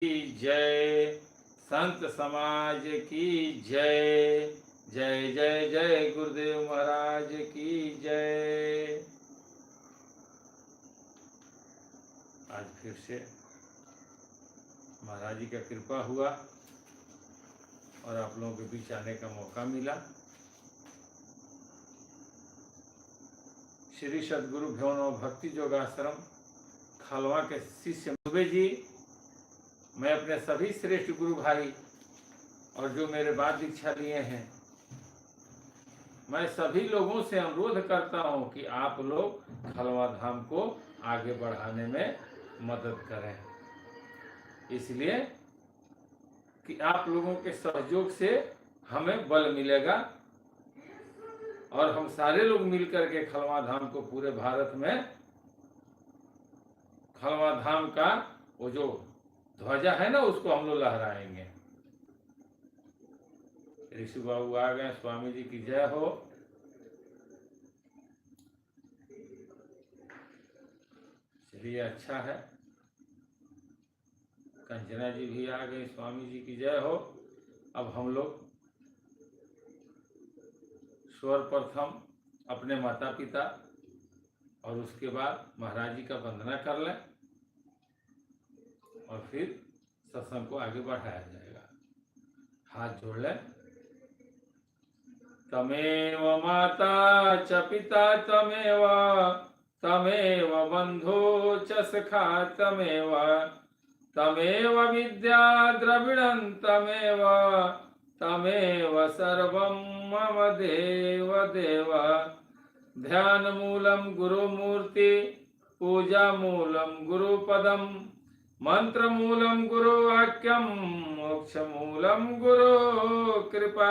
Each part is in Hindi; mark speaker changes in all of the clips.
Speaker 1: की जय, संत समाज की जय। जय जय जय गुरुदेव महाराज की जय। आज फिर से महाराज जी का कृपा हुआ और आप लोगों के बीच आने का मौका मिला। श्री सद्गुरु भ्योनो भक्ति योगाश्रम खलवा के शिष्य दुबे जी, मैं अपने सभी श्रेष्ठ गुरु भाई और जो मेरे बाद दीक्षा लिए हैं, मैं सभी लोगों से अनुरोध करता हूं कि आप लोग खलवा धाम को आगे बढ़ाने में मदद करें, इसलिए कि आप लोगों के सहयोग से हमें बल मिलेगा और हम सारे लोग मिलकर के खलवा धाम को पूरे भारत में खलवा धाम का वो जो ध्वजा है ना उसको हम लोग लहराएंगे। ऋषि बाबू आ गए, स्वामी जी की जय हो। चलिए अच्छा है। कंचना जी भी आ गई, स्वामी जी की जय हो। अब हम लोग सर्वप्रथम अपने माता पिता और उसके बाद महाराज जी का वंदना कर लें और फिर सत्संग को आगे बढ़ाया जाएगा। हाथ जोड़ लें। तमेव माता च पिता तमेव, तमेव बंधु च सखा तमेव, तमेव विद्या द्रविणं तमेव, तमेव सर्वं मम देव देव। ध्यान मूलम गुरुमूर्ति, पूजा मूलम गुरुपदम, मंत्र मूलम गुरु वाक्यम, मोक्ष मूलम गुरु कृपा।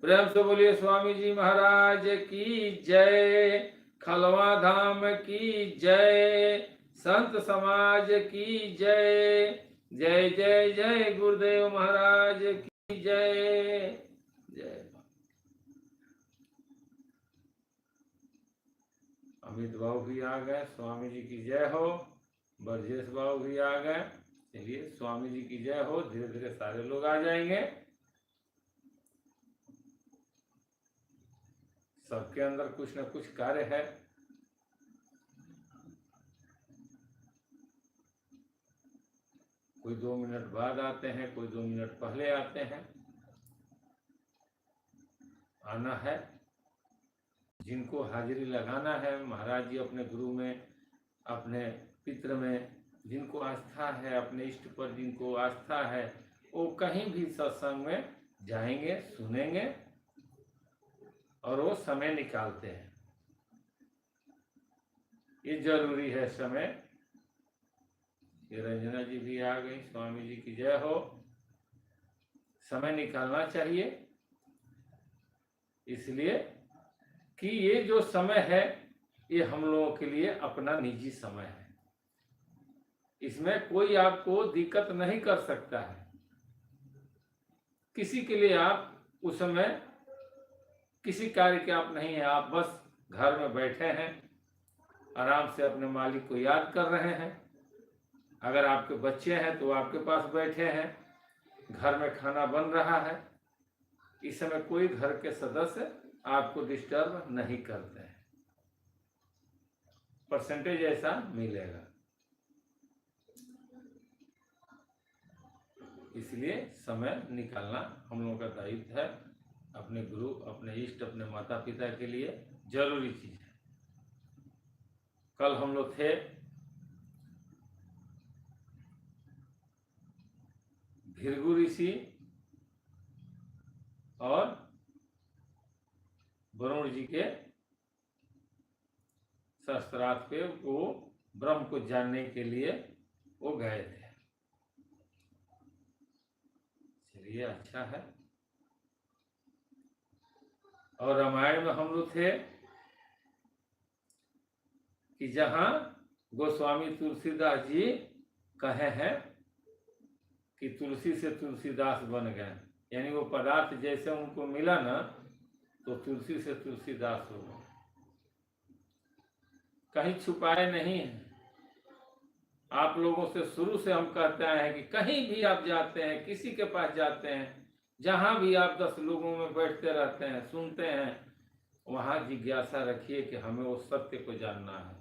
Speaker 1: प्रेम से बोलिए स्वामी जी महाराज की जय, खलवा धाम की जय, संत समाज की जय। जय जय जय गुरुदेव महाराज की जय। जय। अमित बाबू भी आ गए, स्वामी जी की जय हो। बरजेश बाबू भी आ गए। चलिए स्वामी जी की जय हो। धीरे धीरे सारे लोग आ जाएंगे। सबके अंदर कुछ न कुछ कार्य है। कोई 2 मिनट बाद आते हैं, कोई 2 मिनट पहले आते हैं। आना है। जिनको हाजिरी लगाना है, महाराज जी अपने गुरु में, अपने पितृ में जिनको आस्था है, अपने इष्ट पर जिनको आस्था है, वो कहीं भी सत्संग में जाएंगे, सुनेंगे और वो समय निकालते हैं। ये जरूरी है समय। ये रंजना जी भी आ गई, स्वामी जी की जय हो। समय निकालना चाहिए, इसलिए कि ये जो समय है ये हम लोगों के लिए अपना निजी समय है। इसमें कोई आपको दिक्कत नहीं कर सकता है। किसी के लिए आप उस समय किसी कार्य के आप नहीं हैं, आप बस घर में बैठे हैं, आराम से अपने मालिक को याद कर रहे हैं। अगर आपके बच्चे हैं तो आपके पास बैठे हैं, घर में खाना बन रहा है। इस समय कोई घर के सदस्य आपको डिस्टर्ब नहीं करते हैं। परसेंटेज ऐसा मिलेगा। इसलिए समय निकालना हम लोगों का दायित्व है। अपने गुरु, अपने इष्ट, अपने माता पिता के लिए जरूरी चीज है। कल हम लोग थे भृगु ऋषि और वरुण जी के शस्त्रार्थ पे, वो ब्रह्म को जानने के लिए वो गए थे। चलिए अच्छा है। और रामायण में हम लोग थे कि जहां गोस्वामी तुलसीदास जी कहे हैं कि तुलसी से तुलसीदास बन गए, यानी वो पदार्थ जैसे उनको मिला ना तो तुलसी से तुलसीदास हो गए। कहीं छुपाए नहीं है, आप लोगों से शुरू से हम कहते आए हैं कि कहीं भी आप जाते हैं, किसी के पास जाते हैं, जहां भी आप 10 लोगों में बैठते रहते हैं, सुनते हैं, वहां जिज्ञासा रखिए कि हमें उस सत्य को जानना है,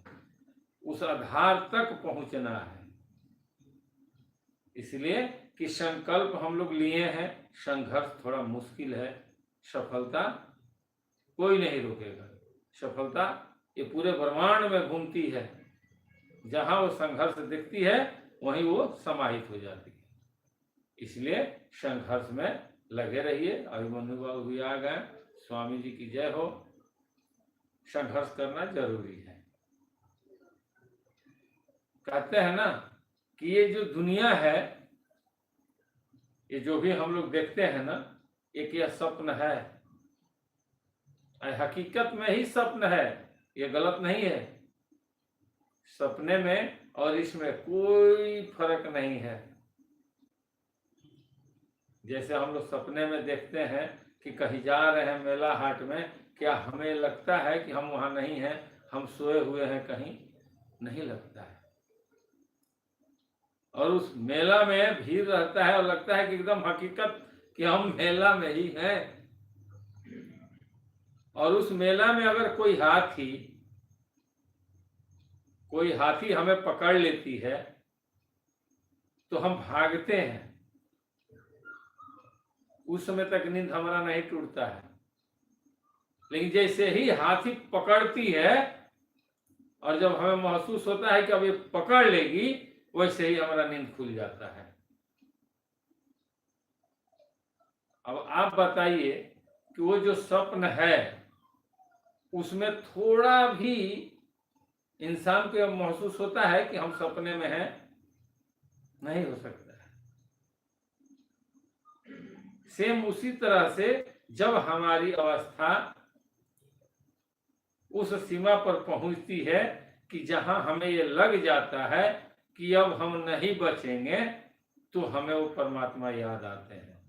Speaker 1: उस आधार तक पहुंचना है। इसलिए कि संकल्प हम लोग लिए हैं, संघर्ष थोड़ा मुश्किल है, सफलता कोई नहीं रोकेगा। सफलता ये पूरे ब्रह्मांड में घूमती है, जहां वो संघर्ष दिखती है वहीं वो समाहित हो जाती है। इसलिए संघर्ष में लगे रहिए। अभिमन्यु बाबू भी आ गए, स्वामी जी की जय हो। संघर्ष करना जरूरी है। कहते हैं ना कि ये जो दुनिया है, ये जो भी हम लोग देखते हैं ना, एक यह स्वप्न है, हकीकत में ही स्वप्न है, ये गलत नहीं है। सपने में और इसमें कोई फर्क नहीं है। जैसे हम लोग सपने में देखते हैं कि कहीं जा रहे हैं मेला हाट में, क्या हमें लगता है कि हम वहां नहीं हैं, हम सोए हुए हैं कहीं? नहीं लगता है। और उस मेला में भीड़ रहता है और लगता है कि एकदम हकीकत कि हम मेला में ही हैं। और उस मेला में अगर कोई हाथी हमें पकड़ लेती है तो हम भागते हैं, उस समय तक नींद हमारा नहीं टूटता है। लेकिन जैसे ही हाथी पकड़ती है और जब हमें महसूस होता है कि अब ये पकड़ लेगी, वैसे ही हमारा नींद खुल जाता है। अब आप बताइए कि वो जो स्वप्न है उसमें थोड़ा भी इंसान को महसूस होता है कि हम सपने में हैं? नहीं हो सकता है। सेम उसी तरह से जब हमारी अवस्था उस सीमा पर पहुंचती है कि जहां हमें ये लग जाता है कि अब हम नहीं बचेंगे, तो हमें वो परमात्मा याद आते हैं।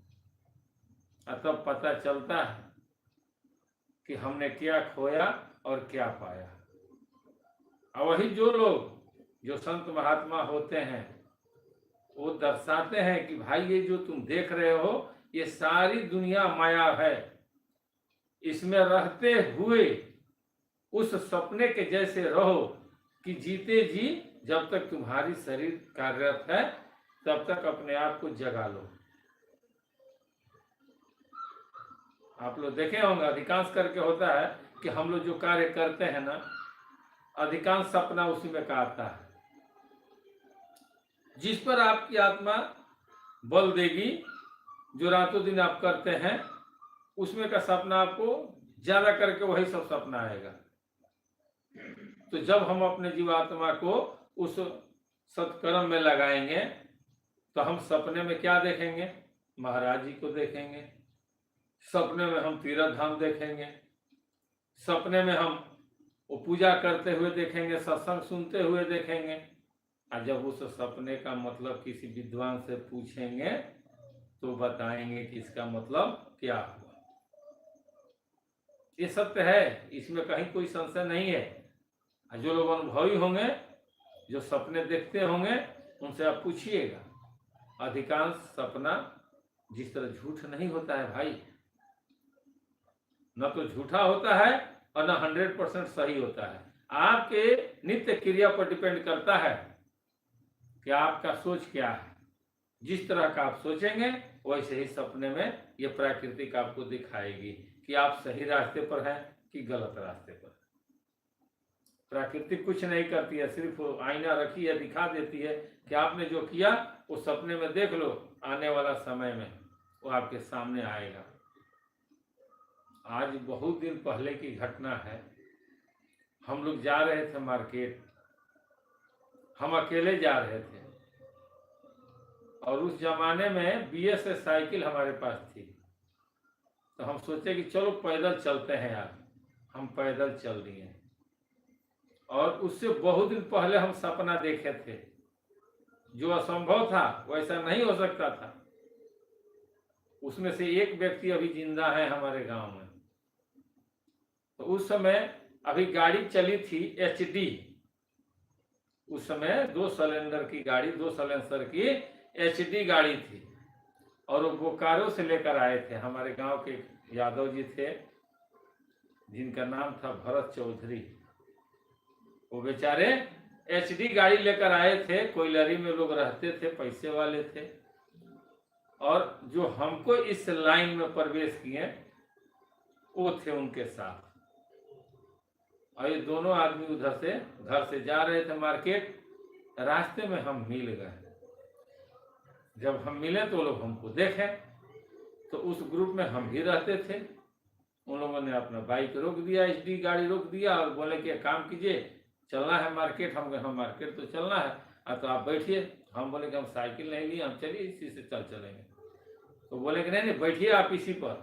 Speaker 1: तब पता चलता है कि हमने क्या खोया और क्या पाया। और वही जो लोग जो संत महात्मा होते हैं वो दर्शाते हैं कि भाई ये जो तुम देख रहे हो ये सारी दुनिया माया है, इसमें रहते हुए उस सपने के जैसे रहो कि जीते जी जब तक तुम्हारी शरीर कार्यरत है तब तक अपने आप को जगा लो। आप लोग देखे होंगे अधिकांश करके होता है कि हम लोग जो कार्य करते हैं ना, अधिकांश सपना उसी में का आता है। जिस पर आपकी आत्मा बल देगी, जो रातों दिन आप करते हैं, उसमें का सपना आपको ज्यादा करके वही सब सपना आएगा। तो जब हम अपने जीवात्मा को उस सत्कर्म में लगाएंगे तो हम सपने में क्या देखेंगे? महाराज जी को देखेंगे, सपने में हम तीर्थ धाम देखेंगे, सपने में हम वो पूजा करते हुए देखेंगे, सत्संग सुनते हुए देखेंगे। और जब उस सपने का मतलब किसी विद्वान से पूछेंगे तो बताएंगे कि इसका मतलब क्या हुआ। ये सत्य है, इसमें कहीं कोई संशय नहीं है। जो लोग अनुभवी होंगे, जो सपने देखते होंगे, उनसे आप पूछिएगा। अधिकांश सपना जिस तरह झूठ नहीं होता है भाई, न तो झूठा होता है और न 100% सही होता है। आपके नित्य क्रिया पर डिपेंड करता है कि आपका सोच क्या है। जिस तरह का आप सोचेंगे वैसे ही सपने में ये प्राकृतिक आपको दिखाएगी कि आप सही रास्ते पर हैं कि गलत रास्ते पर। प्राकृतिक कुछ नहीं करती है, सिर्फ आईना रखी है, दिखा देती है कि आपने जो किया वो सपने में देख लो, आने वाला समय में वो आपके सामने आएगा। आज बहुत दिन पहले की घटना है। हम लोग जा रहे थे मार्केट, हम अकेले जा रहे थे और उस जमाने में BSS साइकिल हमारे पास थी। तो हम सोचे कि चलो पैदल चलते हैं यार। हम पैदल चल दिए और उससे बहुत दिन पहले हम सपना देखे थे, जो असंभव था, वैसा नहीं हो सकता था। उसमें से एक व्यक्ति अभी जिंदा है हमारे गांव में। तो उस समय अभी गाड़ी चली थी HD, उस समय 2 सिलेंडर की गाड़ी, 2 सिलेंडर की एचडी गाड़ी थी, और वो बोकारो से लेकर आए थे। हमारे गांव के यादव जी थे जिनका नाम था भरत चौधरी। वो बेचारे एचडी गाड़ी लेकर आए थे। कोयलरी में लोग रहते थे, पैसे वाले थे, और जो हमको इस लाइन में प्रवेश किए वो थे उनके साथ। और ये दोनों आदमी उधर से घर से जा रहे थे मार्केट। रास्ते में हम मिल गए। जब हम मिले तो लोग हमको देखे, तो उस ग्रुप में हम भी रहते थे। उन लोगों ने अपना बाइक रोक दिया, एचडी गाड़ी रोक दिया, और बोले कि काम कीजिए, चलना है मार्केट। हम कहे मार्केट तो चलना है, तो आप बैठिए। हम बोले कि हम साइकिल नहीं लिए, हम चलिए इसी से चलेंगे। तो बोले कि नहीं बैठिए आप इसी पर,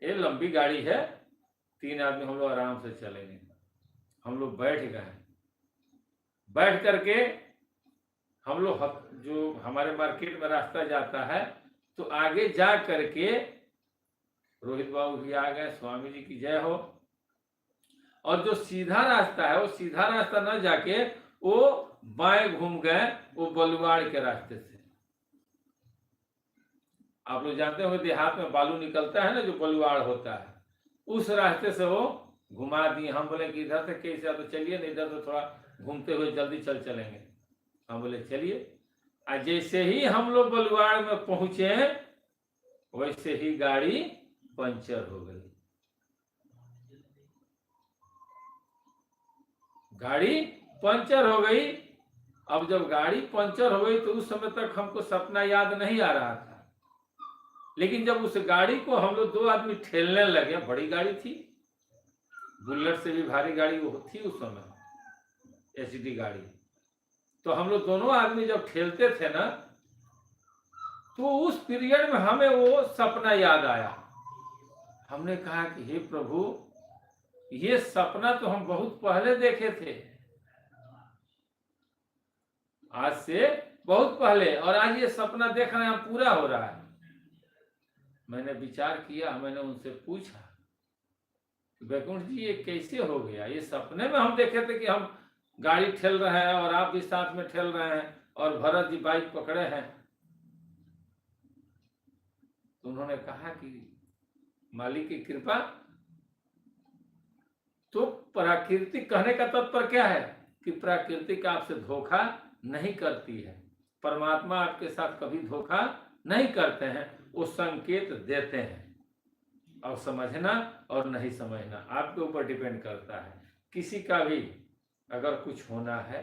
Speaker 1: ये लंबी गाड़ी है, 3 आदमी हम लोग आराम से चलेंगे। हम लोग बैठ गए। बैठ करके हम लोग जो हमारे मार्केट में रास्ता जाता है, तो आगे जा करके रोहित बाबू भी आ गए, स्वामी जी की जय हो। और जो सीधा रास्ता है, वो सीधा रास्ता न जाके वो बाएं घूम गए, वो बलुआड़ के रास्ते से। आप लोग जानते होंगे देहात में बालू निकलता है ना, जो बलुआड़ होता है, उस रास्ते से वो घुमा दिए। हम बोले कि इधर से कैसे, तो चलिए नहीं, इधर से थोड़ा घूमते हुए जल्दी चलेंगे। हम बोले चलिए। जैसे ही हम लोग बलुआड़ में पहुंचे, वैसे ही गाड़ी पंचर हो गई। गाड़ी पंचर हो गई। अब जब गाड़ी पंचर हो गई तो उस समय तक हमको सपना याद नहीं आ रहा था, लेकिन जब उस गाड़ी को हम लोग 2 आदमी ठेलने लगे, बड़ी गाड़ी थी, बुलेट से भी भारी गाड़ी वो थी उस समय, एचडी गाड़ी। तो हम लोग दोनों आदमी जब ठेलते थे ना, तो उस पीरियड में हमें वो सपना याद आया। हमने कहा कि हे प्रभु, ये सपना तो हम बहुत पहले देखे थे, आज से बहुत पहले, और आज ये सपना देख रहे हैं, पूरा हो रहा है। मैंने विचार किया, मैंने उनसे पूछा, वैकुंठ जी ये कैसे हो गया? ये सपने में हम देखे थे कि हम गाड़ी ठेल रहे हैं और आप भी साथ में ठेल रहे हैं, और भरत जी बाइक पकड़े हैं। तो उन्होंने कहा कि मालिक की कृपा। तो प्राकृतिक कहने का तात्पर्य क्या है कि प्राकृतिक आपसे धोखा नहीं करती है, परमात्मा आपके साथ कभी धोखा नहीं करते हैं, वो संकेत देते हैं। और समझना और नहीं समझना आपके ऊपर डिपेंड करता है। किसी का भी अगर कुछ होना है,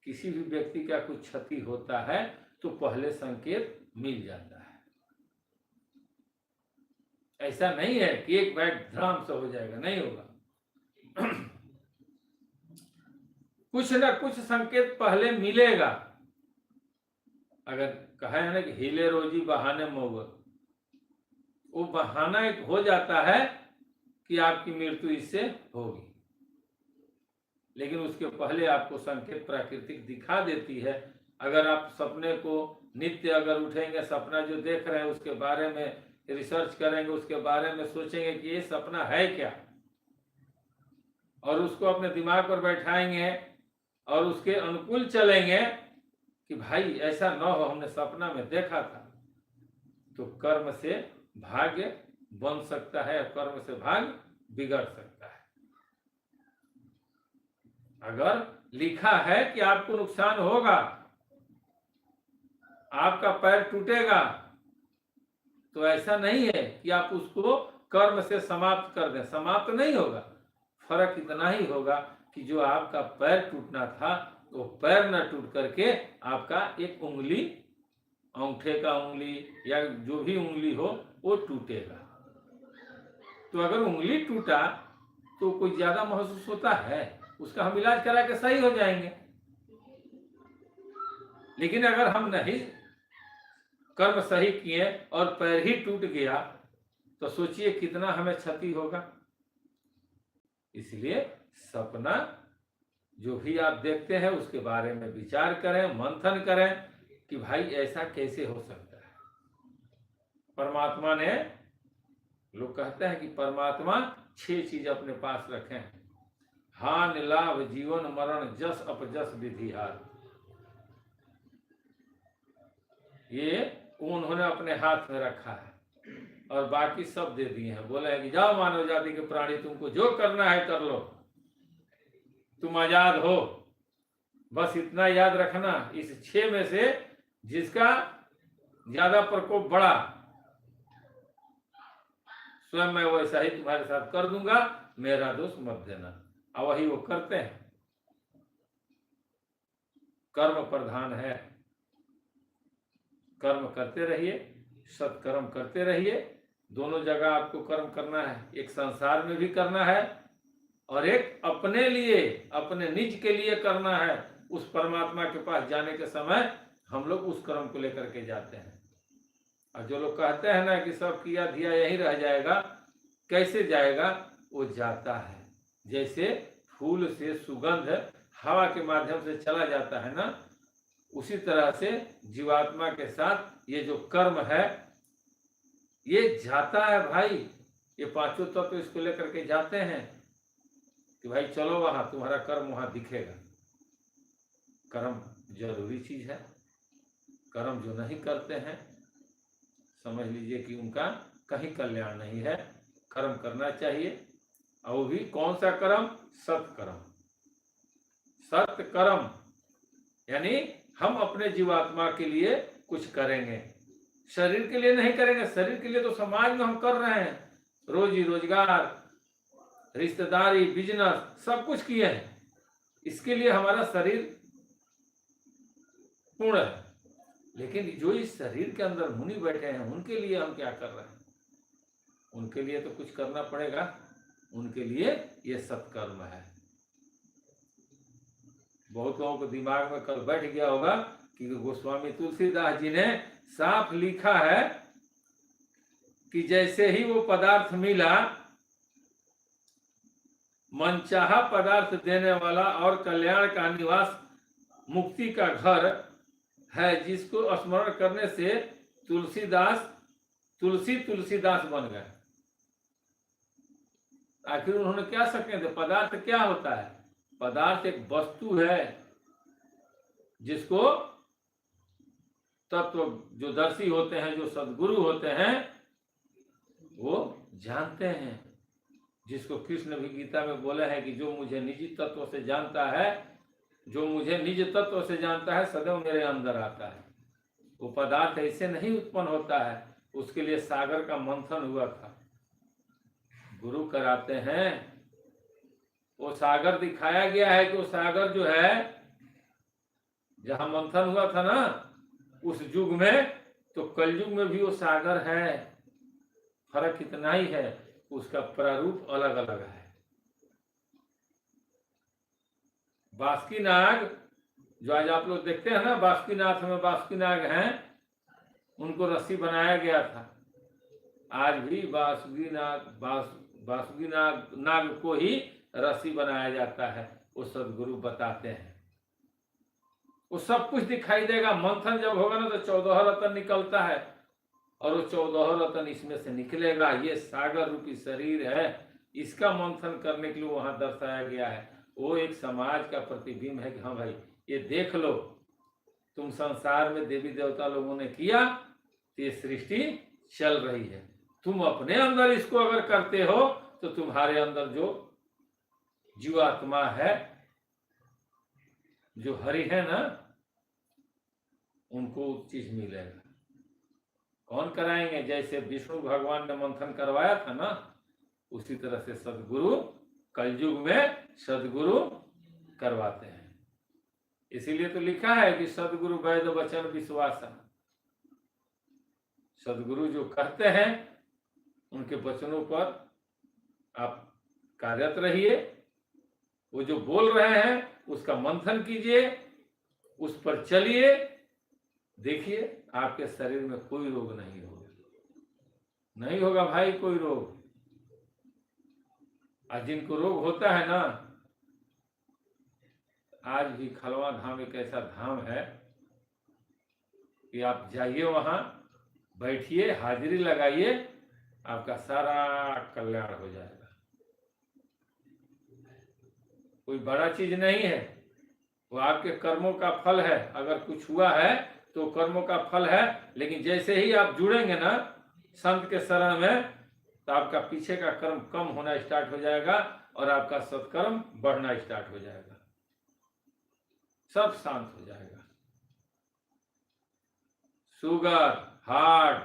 Speaker 1: किसी भी व्यक्ति का कुछ क्षति होता है, तो पहले संकेत मिल जाता है। ऐसा नहीं है कि एक बैग धड़ाम से हो जाएगा, नहीं होगा। कुछ ना कुछ संकेत पहले मिलेगा। अगर कहा है ना कि हिले रोजी बहाने मोगर, वो बहाना एक हो जाता है कि आपकी मृत्यु इससे होगी, लेकिन उसके पहले आपको संकेत प्राकृतिक दिखा देती है। अगर आप सपने को नित्य अगर उठेंगे, सपना जो देख रहे हैं उसके बारे में रिसर्च करेंगे, उसके बारे में सोचेंगे कि ये सपना है क्या, और उसको अपने दिमाग पर बैठाएंगे और उसके अनुकूल चलेंगे कि भाई ऐसा न हो, हमने सपना में देखा था, तो कर्म से भाग्य बन सकता है, कर्म से भाग्य बिगड़ सकता है। अगर लिखा है कि आपको नुकसान होगा, आपका पैर टूटेगा, तो ऐसा नहीं है कि आप उसको कर्म से समाप्त कर दें, समाप्त नहीं होगा। फर्क इतना ही होगा कि जो आपका पैर टूटना था, वो पैर न टूट करके आपका एक उंगली, अंगूठे का उंगली या जो भी उंगली हो, वो टूटेगा। तो अगर उंगली टूटा तो कोई ज्यादा महसूस होता है, उसका हम इलाज करा के सही हो जाएंगे। लेकिन अगर हम नहीं कर्म सही किए और पैर ही टूट गया, तो सोचिए कितना हमें क्षति होगा। इसलिए सपना जो भी आप देखते हैं उसके बारे में विचार करें, मंथन करें कि भाई ऐसा कैसे हो सकता है। परमात्मा ने, लोग कहते हैं कि परमात्मा 6 चीज अपने पास रखे हैं। हानि लाभ जीवन मरण जस अपजस विधिहार। ये उन्होंने अपने हाथ में रखा है और बाकी सब दे दिए हैं। बोले हैं कि जाओ मानव जाति के प्राणी, तुमको जो करना है कर लो, तुम आजाद हो। बस इतना याद रखना, इस 6 में से जिसका ज्यादा प्रकोप बढ़ा, स्वयं मैं वैसा ही तुम्हारे साथ कर दूंगा, मेरा दोष मत देना। और वही वो करते हैं। कर्म प्रधान है, कर्म करते रहिए, सत्कर्म करते रहिए। दोनों जगह आपको कर्म करना है, एक संसार में भी करना है और एक अपने लिए, अपने निज के लिए करना है। उस परमात्मा के पास जाने के समय हम लोग उस कर्म को लेकर के जाते हैं। और जो लोग कहते हैं ना कि सब किया दिया यहीं रह जाएगा, कैसे जाएगा? वो जाता है। जैसे फूल से सुगंध हवा के माध्यम से चला जाता है ना, उसी तरह से जीवात्मा के साथ ये जो कर्म है ये जाता है भाई। ये पांचों तत्व तो इसको लेकर के जाते हैं कि भाई चलो वहां, तुम्हारा कर्म वहां दिखेगा। कर्म जरूरी चीज है। कर्म जो नहीं करते हैं समझ लीजिए कि उनका कहीं कल्याण नहीं है। कर्म करना चाहिए, और वो भी कौन सा कर्म? सत्कर्म। सत्कर्म यानी हम अपने जीवात्मा के लिए कुछ करेंगे, शरीर के लिए नहीं करेंगे। शरीर के लिए तो समाज में हम कर रहे हैं, रोजी रोजगार, रिश्तेदारी, बिजनेस सब कुछ किए हैं। इसके लिए हमारा शरीर पूर्ण है। लेकिन जो इस शरीर के अंदर मुनि बैठे हैं उनके लिए हम क्या कर रहे हैं? उनके लिए तो कुछ करना पड़ेगा। उनके लिए ये सत्कर्म है। बहुत लोगों को दिमाग में कल बैठ गया होगा कि गोस्वामी तुलसीदास जी ने साफ लिखा है कि जैसे ही वो पदार्थ मिला, मनचाहा पदार्थ देने वाला और कल्याण का निवास, मुक्ति का घर है, जिसको स्मरण करने से तुलसीदास बन गए। आखिर उन्होंने क्या सके थे? पदार्थ क्या होता है? पदार्थ एक वस्तु है जिसको तत्व जो दर्शी होते हैं, जो सद्गुरु होते हैं, वो जानते हैं। जिसको कृष्ण भी गीता में बोले हैं कि जो मुझे निजी तत्व से जानता है, जो मुझे निज तत्व से जानता है, सदैव मेरे अंदर आता है। वो पदार्थ ऐसे नहीं उत्पन्न होता है, उसके लिए सागर का मंथन हुआ था। गुरु कराते हैं, वो सागर दिखाया गया है कि वो सागर जो है, जहां मंथन हुआ था ना उस युग में, तो कलयुग में भी वो सागर है। फर्क इतना ही है, उसका प्रारूप अलग अलग है। बासुकीनाग जो आज आप लोग देखते हैं ना, बासुकीनाथ में बासुकीनाग हैं, उनको रस्सी बनाया गया था। आज भी बासुकीनाग नाग को ही रस्सी बनाया जाता है। वो सदगुरु बताते हैं। वो सब कुछ दिखाई देगा। मंथन जब होगा ना तो 14 रत्न निकलता है, और वो 14 रत्न इसमें से निकलेगा। ये सागर रूपी शरीर है, इसका मंथन करने के लिए वहां दर्शाया गया है। वो एक समाज का प्रतिबिंब है कि हाँ भाई ये देख लो, तुम संसार में देवी देवता लोगों ने किया, ये सृष्टि चल रही है। तुम अपने अंदर इसको अगर करते हो तो तुम्हारे अंदर जो जीवात्मा है, जो हरि है ना, उनको चीज मिलेगा। कौन कराएंगे? जैसे विष्णु भगवान ने मंथन करवाया था ना, उसी तरह से सदगुरु कलयुग में सदगुरु करवाते हैं। इसीलिए तो लिखा है कि सदगुरु वैद वचन विश्वास। सदगुरु जो कहते हैं उनके वचनों पर आप कार्यरत रहिए। वो जो बोल रहे हैं उसका मंथन कीजिए, उस पर चलिए, देखिए आपके शरीर में कोई रोग नहीं होगा। नहीं होगा भाई कोई रोग। और जिनको रोग होता है ना, आज भी खलवा धाम एक ऐसा धाम है कि आप जाइए, वहां बैठिए, हाजिरी लगाइए, आपका सारा कल्याण हो जाएगा। कोई बड़ा चीज नहीं है, वो आपके कर्मों का फल है। अगर कुछ हुआ है तो कर्मों का फल है, लेकिन जैसे ही आप जुड़ेंगे ना संत के शरण में, तो आपका पीछे का कर्म कम होना स्टार्ट हो जाएगा और आपका सत्कर्म बढ़ना स्टार्ट हो जाएगा, सब शांत हो जाएगा। शुगर, हार्ट,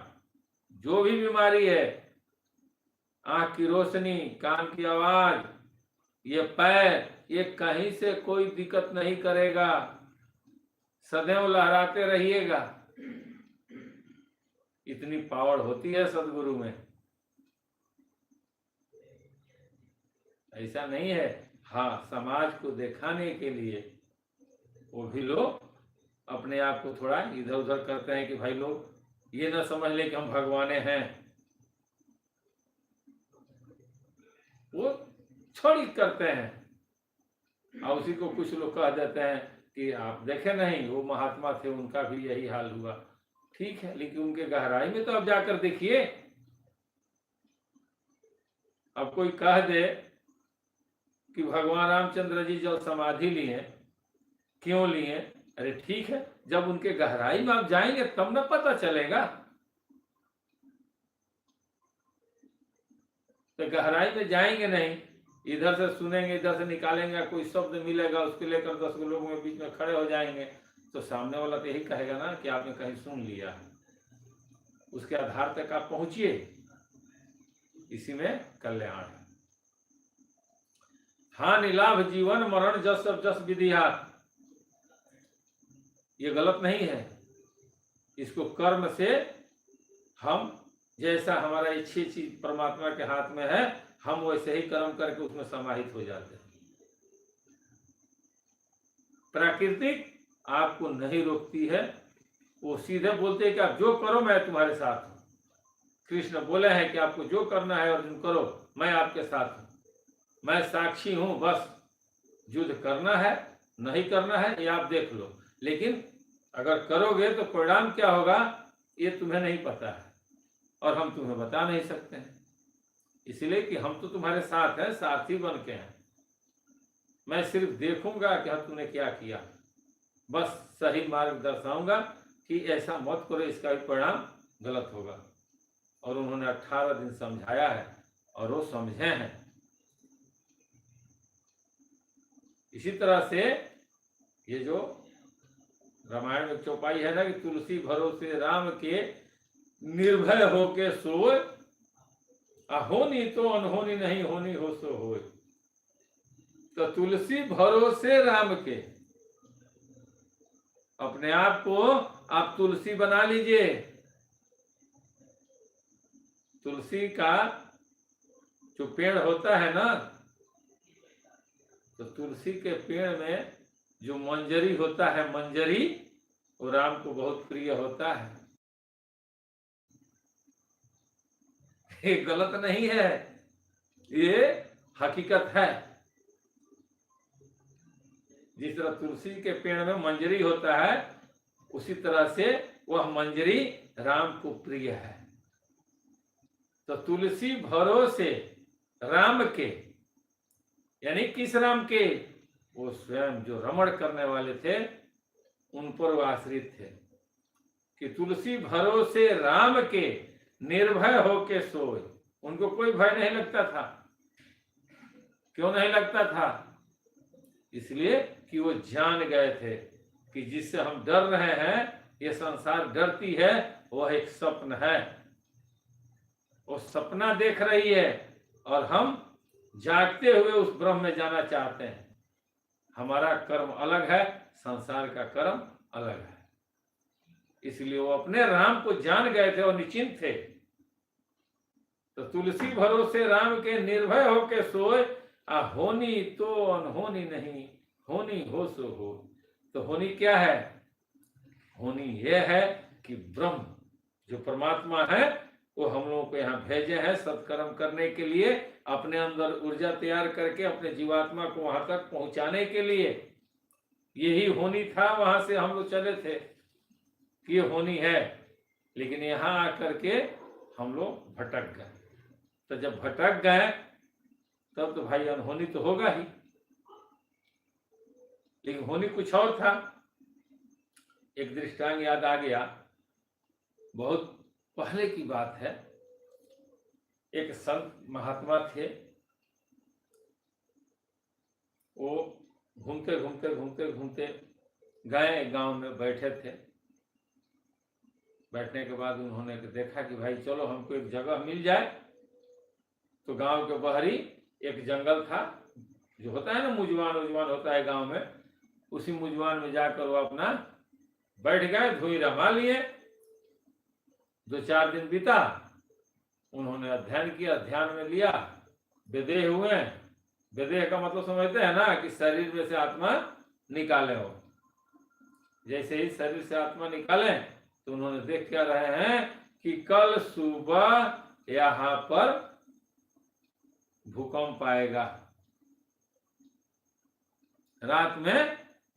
Speaker 1: जो भी बीमारी है, आंख की रोशनी, कान की आवाज, ये पैर, ये कहीं से कोई दिक्कत नहीं करेगा, सदैव लहराते रहिएगा। इतनी पावर होती है सदगुरु में। ऐसा नहीं है, हाँ, समाज को दिखाने के लिए वो भी लोग अपने आप को थोड़ा इधर उधर करते हैं कि भाई लोग ये ना समझ ले कि हम भगवाने हैं। वो छोड़ी करते हैं और उसी को कुछ लोग कह देते हैं कि आप देखे नहीं, वो महात्मा थे, उनका भी यही हाल हुआ। ठीक है, लेकिन उनके गहराई में तो आप जाकर देखिए। अब कोई कह दे कि भगवान रामचंद्र जी जब समाधि लिए, क्यों लिए? अरे ठीक है, जब उनके गहराई में आप जाएंगे तब ना पता चलेगा। तो गहराई में जाएंगे नहीं, इधर से सुनेंगे, इधर से निकालेंगे, कोई शब्द मिलेगा उसके लेकर 10 लोगों में बीच में खड़े हो जाएंगे, तो सामने वाला तो यही कहेगा ना कि आपने कहीं सुन लिया। उसके आधार तक आप पहुंचिए, इसी में कल्याण है। हानि लाभ जीवन मरण जस सब जस विधिहा, ये गलत नहीं है। इसको कर्म से हम, जैसा हमारा इच्छी चीज परमात्मा के हाथ में है, हम वैसे ही कर्म करके उसमें समाहित हो जाते हैं। प्राकृतिक आपको नहीं रोकती है, वो सीधे बोलते हैं कि आप जो करो मैं तुम्हारे साथ हूं। कृष्ण बोले हैं कि आपको जो करना है अर्जुन करो, मैं आपके साथ हूं, मैं साक्षी हूं, बस युद्ध करना है नहीं करना है ये आप देख लो, लेकिन अगर करोगे तो परिणाम क्या होगा ये तुम्हें नहीं पता है और हम तुम्हें बता नहीं सकते हैं, इसलिए कि हम तो तुम्हारे साथ हैं, साथी बन के हैं। मैं सिर्फ देखूंगा कि हाँ तूने क्या किया, बस सही मार्ग दर्शाऊंगा कि ऐसा मत करो, इसका भी परिणाम गलत होगा। और उन्होंने 18 दिन समझाया है और वो समझे हैं। इसी तरह से ये जो रामायण में चौपाई है ना कि तुलसी भरोसे राम के निर्भय होके सोए, होनी तो अनहोनी नहीं होनी हो सो होए। तो तुलसी भरोसे राम के, अपने आप को आप तुलसी बना लीजिए। तुलसी का जो पेड़ होता है ना, तो तुलसी के पेड़ में जो मंजरी होता है, मंजरी, वो राम को बहुत प्रिय होता है। ये गलत नहीं है, ये हकीकत है। जिस तरह तुलसी के पेड़ में मंजरी होता है, उसी तरह से वह मंजरी राम को प्रिय है। तो तुलसी भरोसे राम के, यानी किस राम के? वो स्वयं जो रमण करने वाले थे उन पर वो आश्रित थे कि तुलसी भरोसे राम के निर्भय होके सोए। उनको कोई भय नहीं लगता था। क्यों नहीं लगता था? इसलिए कि वो जान गए थे कि जिससे हम डर रहे हैं, ये संसार डरती है, वह एक स्वप्न है, वो सपना देख रही है और हम जागते हुए उस ब्रह्म में जाना चाहते हैं। हमारा कर्म अलग है, संसार का कर्म अलग है। इसलिए वो अपने राम को जान गए थे और निश्चिंत थे। तो तुलसी भरोसे राम के निर्भय होके सोए, होनी तो अनहोनी नहीं होनी हो सो हो। तो होनी क्या है? होनी यह है कि ब्रह्म जो परमात्मा है वो हम लोगों को यहाँ भेजे हैं सत्कर्म करने के लिए, अपने अंदर ऊर्जा तैयार करके अपने जीवात्मा को वहां तक पहुंचाने के लिए। यही होनी था, वहां से हम लोग चले थे कि ये होनी है, लेकिन यहाँ आकर के हम लोग भटक गए। तो जब भटक गए तब तो भाई अनहोनी तो होगा ही। लेकिन होने कुछ और था। एक दृष्टांत याद आ गया, बहुत पहले की बात है। एक संत महात्मा थे, वो घूमते घूमते घूमते घूमते गए गांव में, बैठे थे। बैठने के बाद उन्होंने देखा कि भाई चलो हमको एक जगह मिल जाए। तो गांव के बाहरी एक जंगल था, जो होता है ना मुजवान उजवान होता है गांव में, उसी मुजवान में जाकर वो अपना बैठ गए, धोई रमा लिए। 2-4 दिन बीता, उन्होंने अध्ययन किया, ध्यान में लिया, विदेह हुए। विदेह का मतलब समझते हैं ना, कि शरीर में से आत्मा निकाले हो। जैसे ही शरीर से आत्मा निकाले तो उन्होंने देख क्या रहे हैं कि कल सुबह यहाँ पर भूकंप आएगा। रात में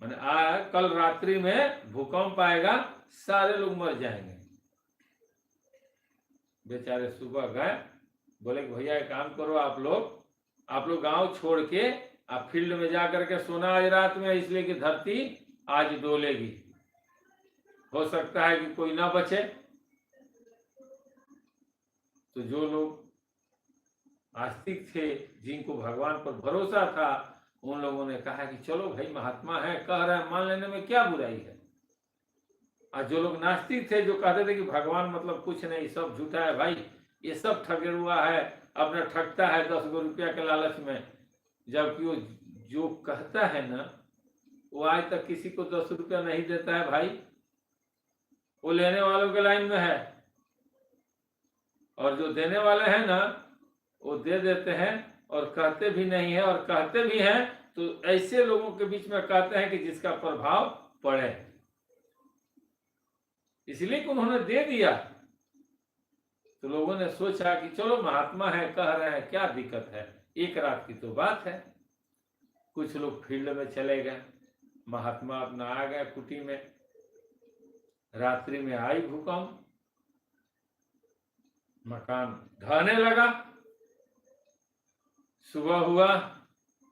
Speaker 1: मैंने कल रात्रि में भूकंप आएगा, सारे लोग मर जाएंगे। बेचारे सुबह गए, बोले कि भैया एक काम करो, आप लोग गांव छोड़ के आप फील्ड में जाकर के सोना आज रात में, इसलिए कि धरती आज डोलेगी, हो सकता है कि कोई ना बचे। तो जो लोग आस्तिक थे, जिनको भगवान पर भरोसा था, उन लोगों ने कहा कि चलो भाई महात्मा है, कह रहे हैं, मान लेने में क्या बुराई है। और जो लोग नास्तिक थे, जो कहते थे कि भगवान मतलब कुछ नहीं, सब झूठा है भाई, ये सब ठगेरुआ है, अपना ठगता है 10 गो रुपया के लालच में। जबकि वो जो कहता है ना, वो आज तक किसी को 10 रुपया नहीं देता है भाई, वो लेने वालों के लाइन में है। और जो देने वाले हैं ना, वो दे देते हैं और कहते भी नहीं है, और कहते भी हैं तो ऐसे लोगों के बीच में कहते हैं कि जिसका प्रभाव पड़े, इसलिए कि उन्होंने दे दिया। तो लोगों ने सोचा कि चलो महात्मा है, कह रहे हैं, क्या दिक्कत है, एक रात की तो बात है। कुछ लोग फील्ड में चले गए, महात्मा अपना आ गए कुटी में। रात्रि में आई भूकंप, मकान ढहने लगा। सुबह हुआ,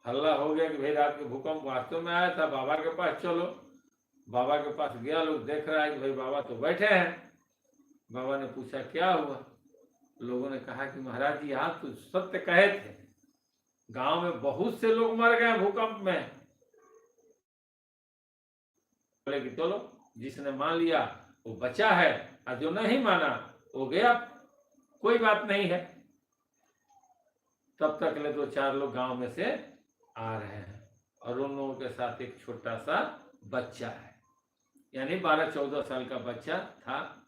Speaker 1: हल्ला हो गया कि भाई रात के भूकंप वास्तव में आया था, बाबा के पास चलो। बाबा के पास गया, लोग देख रहा है कि भाई बाबा तो बैठे हैं। बाबा ने पूछा क्या हुआ। लोगों ने कहा कि महाराज जी आप तो सत्य कहे थे, गांव में बहुत से लोग मर गए भूकंप में। बोले कि चलो, जिसने मान लिया वो बचा है, और जो नहीं माना वो गया, कोई बात नहीं है। तब तक ले 2-4 लोग गांव में से आ रहे हैं, और उन लोगों के साथ एक छोटा सा बच्चा है, यानी 12-14 साल का बच्चा था।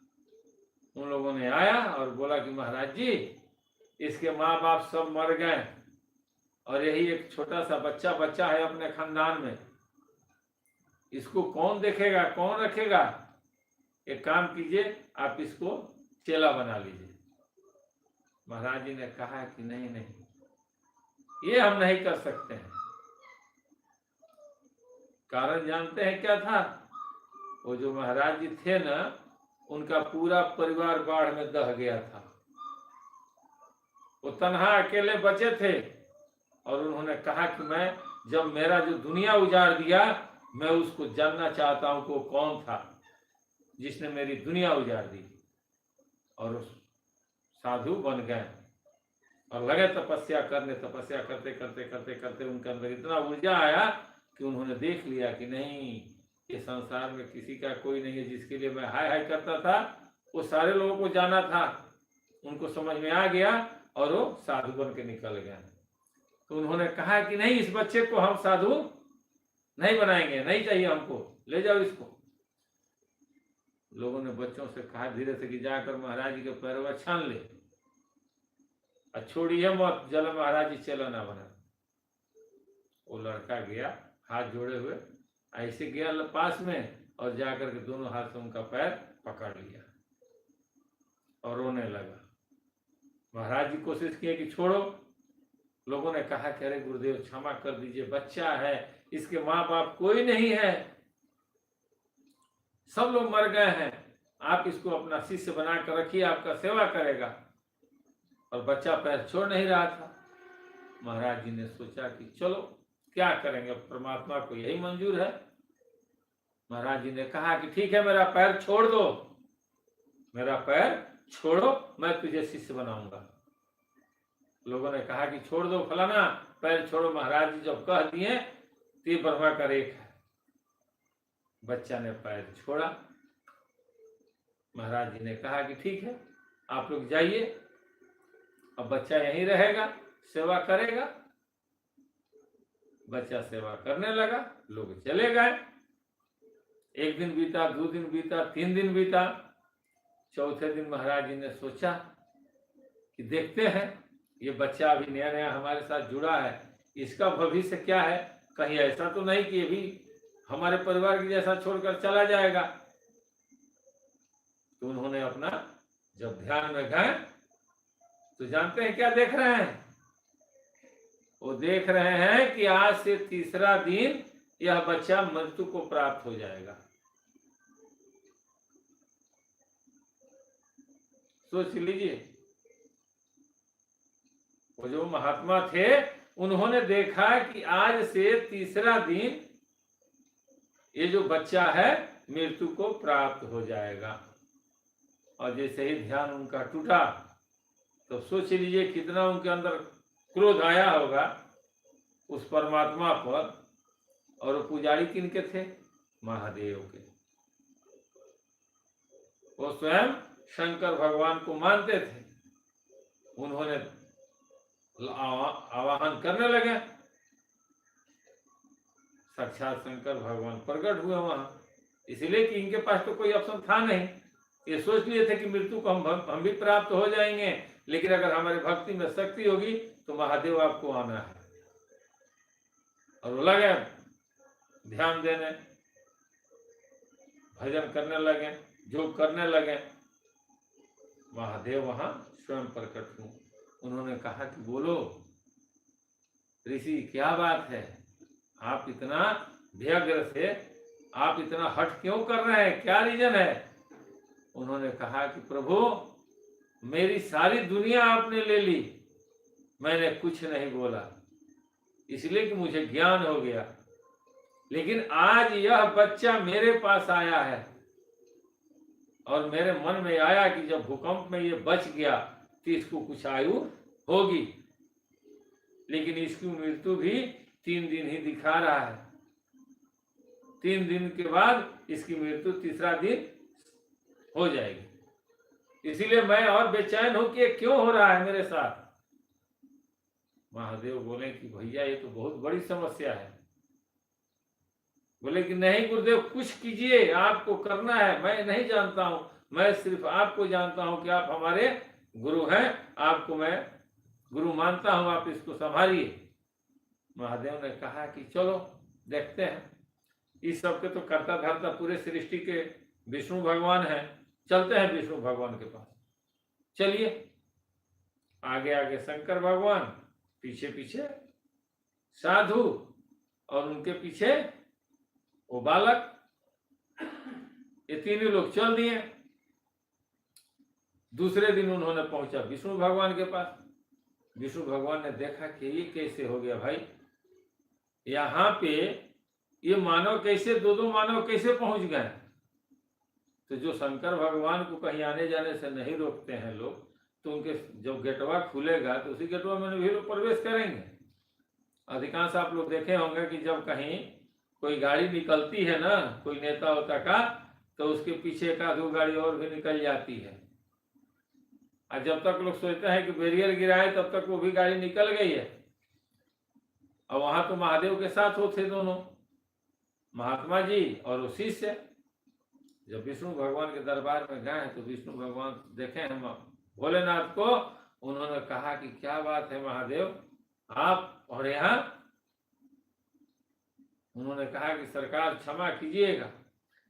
Speaker 1: उन लोगों ने आया और बोला कि महाराज जी, इसके माँ बाप सब मर गए, और यही एक छोटा सा बच्चा है अपने खानदान में, इसको कौन देखेगा, कौन रखेगा। एक काम कीजिए, आप इसको चेला बना लीजिए। महाराज जी ने कहा कि नहीं नहीं, ये हम नहीं कर सकते हैं। कारण जानते हैं क्या था? वो जो महाराज जी थे ना, उनका पूरा परिवार बाढ़ में दह गया था। वो तन्हा अकेले बचे थे, और उन्होंने कहा कि मैं, जब मेरा जो दुनिया उजाड़ दिया, मैं उसको जानना चाहता हूं कि कौन था जिसने मेरी दुनिया उजाड़ दी। और उस साधु बन गए और लगे तपस्या करने। तपस्या करते करते करते करते उनके अंदर इतना ऊर्जा आया कि उन्होंने देख लिया कि नहीं, ये संसार में किसी का कोई नहीं है जिसके लिए मैं हाय हाय करता था। वो सारे लोगों को जाना था, उनको समझ में आ गया, और वो साधु बन के निकल गए। तो उन्होंने कहा कि नहीं, इस बच्चे को हम साधु नहीं बनाएंगे, नहीं चाहिए हमको, ले जाओ इसको। लोगों ने बच्चों से कहा धीरे से कि जाकर महाराज जी के पैरवा छान ले, और छोड़िए मत, जल महाराज जी चलो ना बना। वो लड़का गया हाथ जोड़े हुए, ऐसे गया पास में, और जाकर के दोनों हाथ से उनका पैर पकड़ लिया और रोने लगा। महाराज जी कोशिश किए कि छोड़ो। लोगों ने कहा कि अरे गुरुदेव क्षमा कर दीजिए, बच्चा है, इसके माँ बाप कोई नहीं है, सब लोग मर गए हैं, आप इसको अपना शिष्य बना कर रखिए, आपका सेवा करेगा। और बच्चा पैर छोड़ नहीं रहा था। महाराज जी ने सोचा कि चलो क्या करेंगे, परमात्मा को यही मंजूर है। महाराज जी ने कहा कि ठीक है, मेरा पैर छोड़ दो, मेरा पैर छोड़ो, मैं तुझे शिष्य बनाऊंगा। लोगों ने कहा कि छोड़ दो फलाना, पैर छोड़ो। महाराज जी जब कह दिए तो ये ब्रह्मा का रेख है। बच्चा ने पैर छोड़ा। महाराज जी ने कहा कि ठीक है, आप लोग जाइए, अब बच्चा यहीं रहेगा, सेवा करेगा। बच्चा सेवा करने लगा, लोग चले गए। एक दिन बीता, 2 दिन बीता, 3 दिन बीता। चौथे दिन महाराज जी ने सोचा कि देखते हैं, ये बच्चा अभी नया नया हमारे साथ जुड़ा है, इसका भविष्य क्या है, कहीं ऐसा तो नहीं कि ये भी हमारे परिवार की जैसा छोड़कर चला जाएगा। तो उन्होंने अपना जब ध्यान में गए तो जानते हैं क्या देख रहे हैं? वो देख रहे हैं कि आज से तीसरा दिन यह बच्चा मृत्यु को प्राप्त हो जाएगा। सोच लीजिए, वो जो महात्मा थे उन्होंने देखा कि आज से तीसरा दिन ये जो बच्चा है मृत्यु को प्राप्त हो जाएगा। और जैसे ही ध्यान उनका टूटा तो सोच लीजिए कितना उनके अंदर क्रोध आया होगा उस परमात्मा पर। और वो पुजारी किनके थे? महादेव के। वो स्वयं शंकर भगवान को मानते थे। उन्होंने आवाहन करने लगे, साक्षात शंकर भगवान प्रकट हुए वहां। इसलिए कि इनके पास तो कोई ऑप्शन था नहीं। ये सोच लिए थे कि मृत्यु को हम भी प्राप्त हो जाएंगे, लेकिन अगर हमारी भक्ति में शक्ति होगी तो महादेव आपको आना है। और वो लगे ध्यान देने, भजन करने लगे, योग करने लगे। महादेव वहां स्वयं प्रकट हुए। उन्होंने कहा कि बोलो ऋषि, क्या बात है, आप इतना व्यग्र से, आप इतना हठ क्यों कर रहे हैं, क्या रीजन है? उन्होंने कहा कि प्रभु, मेरी सारी दुनिया आपने ले ली, मैंने कुछ नहीं बोला, इसलिए कि मुझे ज्ञान हो गया। लेकिन आज यह बच्चा मेरे पास आया है और मेरे मन में आया कि जब भूकंप में ये बच गया तो इसको कुछ आयु होगी, लेकिन इसकी मृत्यु भी 3 दिन ही दिखा रहा है। 3 दिन के बाद इसकी मृत्यु तीसरा दिन हो जाएगी। इसीलिए मैं और बेचैन हूं कि ये क्यों हो रहा है मेरे साथ। महादेव बोले कि भैया ये तो बहुत बड़ी समस्या है। बोले कि नहीं गुरुदेव, कुछ कीजिए, आपको करना है, मैं नहीं जानता हूं, मैं सिर्फ आपको जानता हूं कि आप हमारे गुरु हैं, आपको मैं गुरु मानता हूं, आप इसको संभालिए। महादेव ने कहा कि चलो देखते हैं, इस सब के तो कर्ता धर्ता पूरे सृष्टि के विष्णु भगवान हैं, चलते हैं विष्णु भगवान के पास। चलिए, आगे आगे शंकर भगवान, पीछे पीछे साधु और उनके पीछे वो बालक, ये तीनों लोग चल दिए। दूसरे दिन उन्होंने पहुंचा विष्णु भगवान के पास। विष्णु भगवान ने देखा कि ये कैसे हो गया भाई, यहाँ पे ये मानव कैसे, 2 मानव कैसे पहुंच गए? तो जो शंकर भगवान को कहीं आने जाने से नहीं रोकते हैं लोग, तो उनके जब गेटवा खुलेगा तो उसी गेटवा में भी लोग प्रवेश करेंगे। अधिकांश आप लोग देखे होंगे कि जब कहीं कोई गाड़ी निकलती है ना, कोई नेता होता का, तो उसके पीछे 1-2 गाड़ी और भी निकल जाती है। और जब तक लोग सोचते हैं कि बैरियर गिराए तब तक वो भी गाड़ी निकल गई है। और वहां तो महादेव के साथ वो थे दोनों, महात्मा जी और वो शिष्य। जब विष्णु भगवान के दरबार में गए तो विष्णु भगवान देखे हम भोलेनाथ को, उन्होंने कहा कि क्या बात है महादेव, आप और यहाँ? उन्होंने कहा कि सरकार क्षमा कीजिएगा,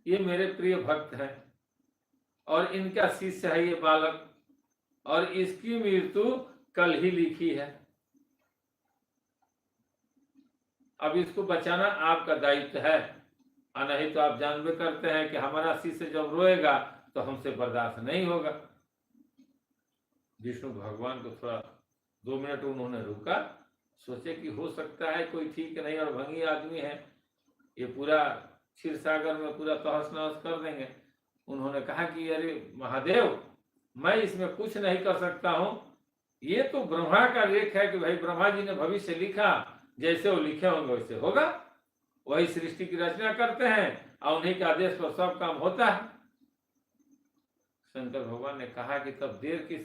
Speaker 1: ये मेरे प्रिय भक्त हैं और इनका शिष्य है ये बालक, और इसकी मृत्यु कल ही लिखी है। अब इसको बचाना आपका दायित्व है, और नहीं तो आप जानबे करते हैं कि हमारा शिष्य जब रोएगा तो हमसे बर्दाश्त नहीं होगा। विष्णु भगवान को थोड़ा 2 मिनट उन्होंने रुका सोचे कि हो सकता है कोई ठीक नहीं और भंगी आदमी है, ये पूरा क्षीर सागर में पूरा तहस नहस कर देंगे। उन्होंने कहा कि अरे महादेव, मैं इसमें कुछ नहीं कर सकता हूँ, ये तो ब्रह्मा का लेख है कि भाई ब्रह्मा जी ने भविष्य लिखा, जैसे वो लिखे होंगे वैसे होगा, वही सृष्टि की रचना करते हैं और उन्हीं के आदेश पर सब काम होता है। शंकर भगवान ने कहा कि तब देर किस,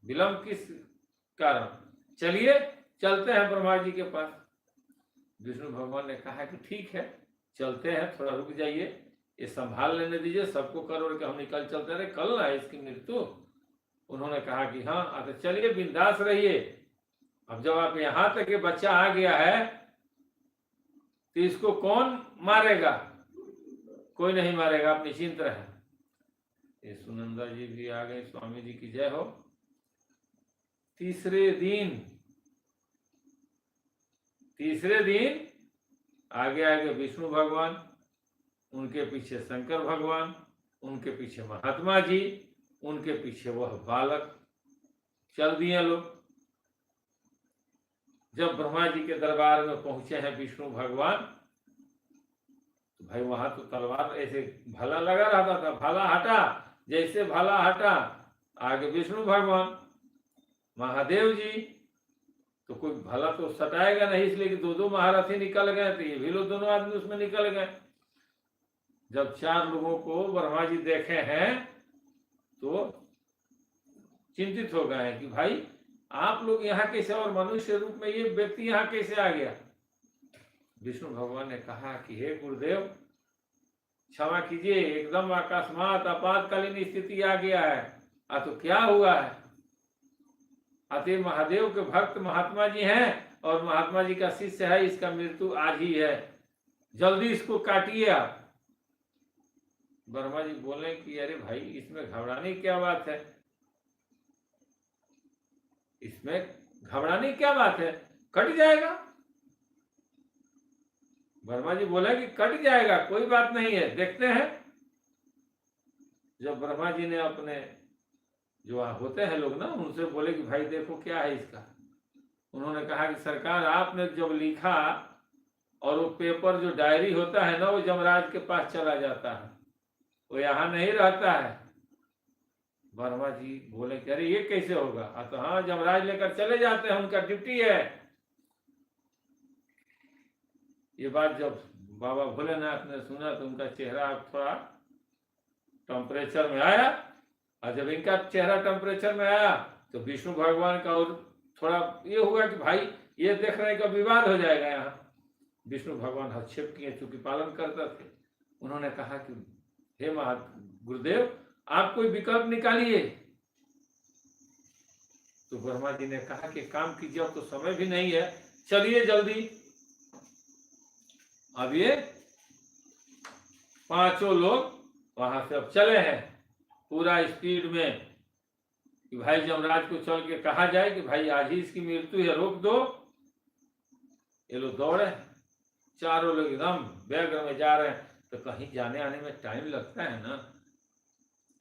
Speaker 1: विलंब किस कारण, चलिए चलते हैं ब्रह्मा जी के पास। विष्णु भगवान ने कहा कि ठीक है चलते हैं, थोड़ा रुक जाइए, ये संभाल लेने दीजिए, सबको करोड़ के हम निकल चलते रहे, कल ना है इसकी मृत्यु। उन्होंने कहा कि हाँ तो चलिए बिंदास रहिए, अब जब आप यहाँ तक ये बच्चा आ गया है तो इसको कौन मारेगा, कोई नहीं मारेगा, आप निश्चिंत रहे। ये सुनंदा जी भी आ गए, स्वामी जी की जय हो। तीसरे दिन आगे आगे विष्णु भगवान, उनके पीछे शंकर भगवान, उनके पीछे महात्मा जी, उनके पीछे वह बालक, चल दिए लोग। जब ब्रह्मा जी के दरबार में पहुंचे हैं विष्णु भगवान, तो भाई वहां तो तलवार ऐसे भाला लगा रहता था, भाला हटा, जैसे भाला हटा आगे विष्णु भगवान, महादेव जी, तो कोई भला तो सटाएगा नहीं, इसलिए कि दो दो महारथी निकल गए थे, ये भी लोग दोनों आदमी उसमें निकल गए। जब चार लोगों को ब्रह्मा जी देखे हैं तो चिंतित हो गए हैं कि भाई आप लोग यहाँ कैसे, और मनुष्य रूप में ये व्यक्ति यहाँ कैसे आ गया। विष्णु भगवान ने कहा कि हे गुरुदेव क्षमा कीजिए, एकदम अकस्मात आपातकालीन स्थिति आ गया है। तो क्या हुआ है? अतः महादेव के भक्त महात्मा जी हैं और महात्मा जी का शिष्य है, इसका मृत्यु आज ही है, जल्दी इसको काटिए आप। ब्रह्मा जी बोले कि अरे भाई इसमें घबराने की क्या बात है, इसमें घबराने की क्या बात है, कट जाएगा। ब्रह्मा जी बोले कि कट जाएगा, कोई बात नहीं है, देखते हैं। जब ब्रह्मा जी ने अपने जो होते हैं लोग ना, उनसे बोले कि भाई देखो क्या है इसका। उन्होंने कहा कि सरकार आपने जब लिखा, और वो पेपर जो डायरी होता है ना, वो जमराज के पास चला जाता है, वो यहाँ नहीं रहता है। ब्रह्मा जी बोले कि अरे ये कैसे होगा? तो हाँ जमराज लेकर चले जाते हैं, उनका ड्यूटी है। ये बात जब बाबा भोलेनाथ ने सुना तो उनका चेहरा थोड़ा टेम्परेचर में आया, और जब इनका चेहरा टेम्परेचर में आया तो विष्णु भगवान का और थोड़ा ये हुआ कि भाई ये देखने का विवाद हो जाएगा यहाँ। विष्णु भगवान हस्तक्षेप किए, चूंकि पालन करते थे। उन्होंने कहा कि हे गुरुदेव आप कोई विकल्प निकालिए। तो ब्रह्मा जी ने कहा कि काम कीजिए, अब तो समय भी नहीं है, चलिए जल्दी। अब ये पांचों लोग वहां से अब चले हैं पूरा स्पीड में कि भाई जमराज को चल के कहा जाए कि भाई आज ही इसकी मृत्यु है, रोक दो। ये लोग दौड़े, चारों लोग एकदम व्यग्र में जा रहे हैं। तो कहीं जाने आने में टाइम लगता है ना,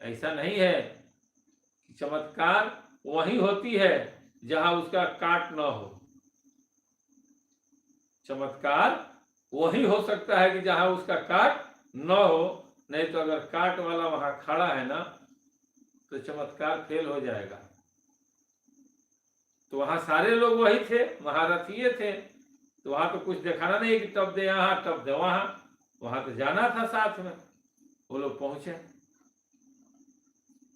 Speaker 1: ऐसा नहीं है कि चमत्कार वही होती है जहां उसका काट न हो। चमत्कार वही हो सकता है कि जहां उसका काट न हो, नहीं तो अगर काट वाला वहां खड़ा है ना तो चमत्कार फेल हो जाएगा। तो वहां सारे लोग वही थे, महारथी थे, तो वहां तो कुछ दिखाना नहीं कि टप दे यहाँ टप दे वहां, वहां तो जाना था साथ में। वो लोग पहुंचे,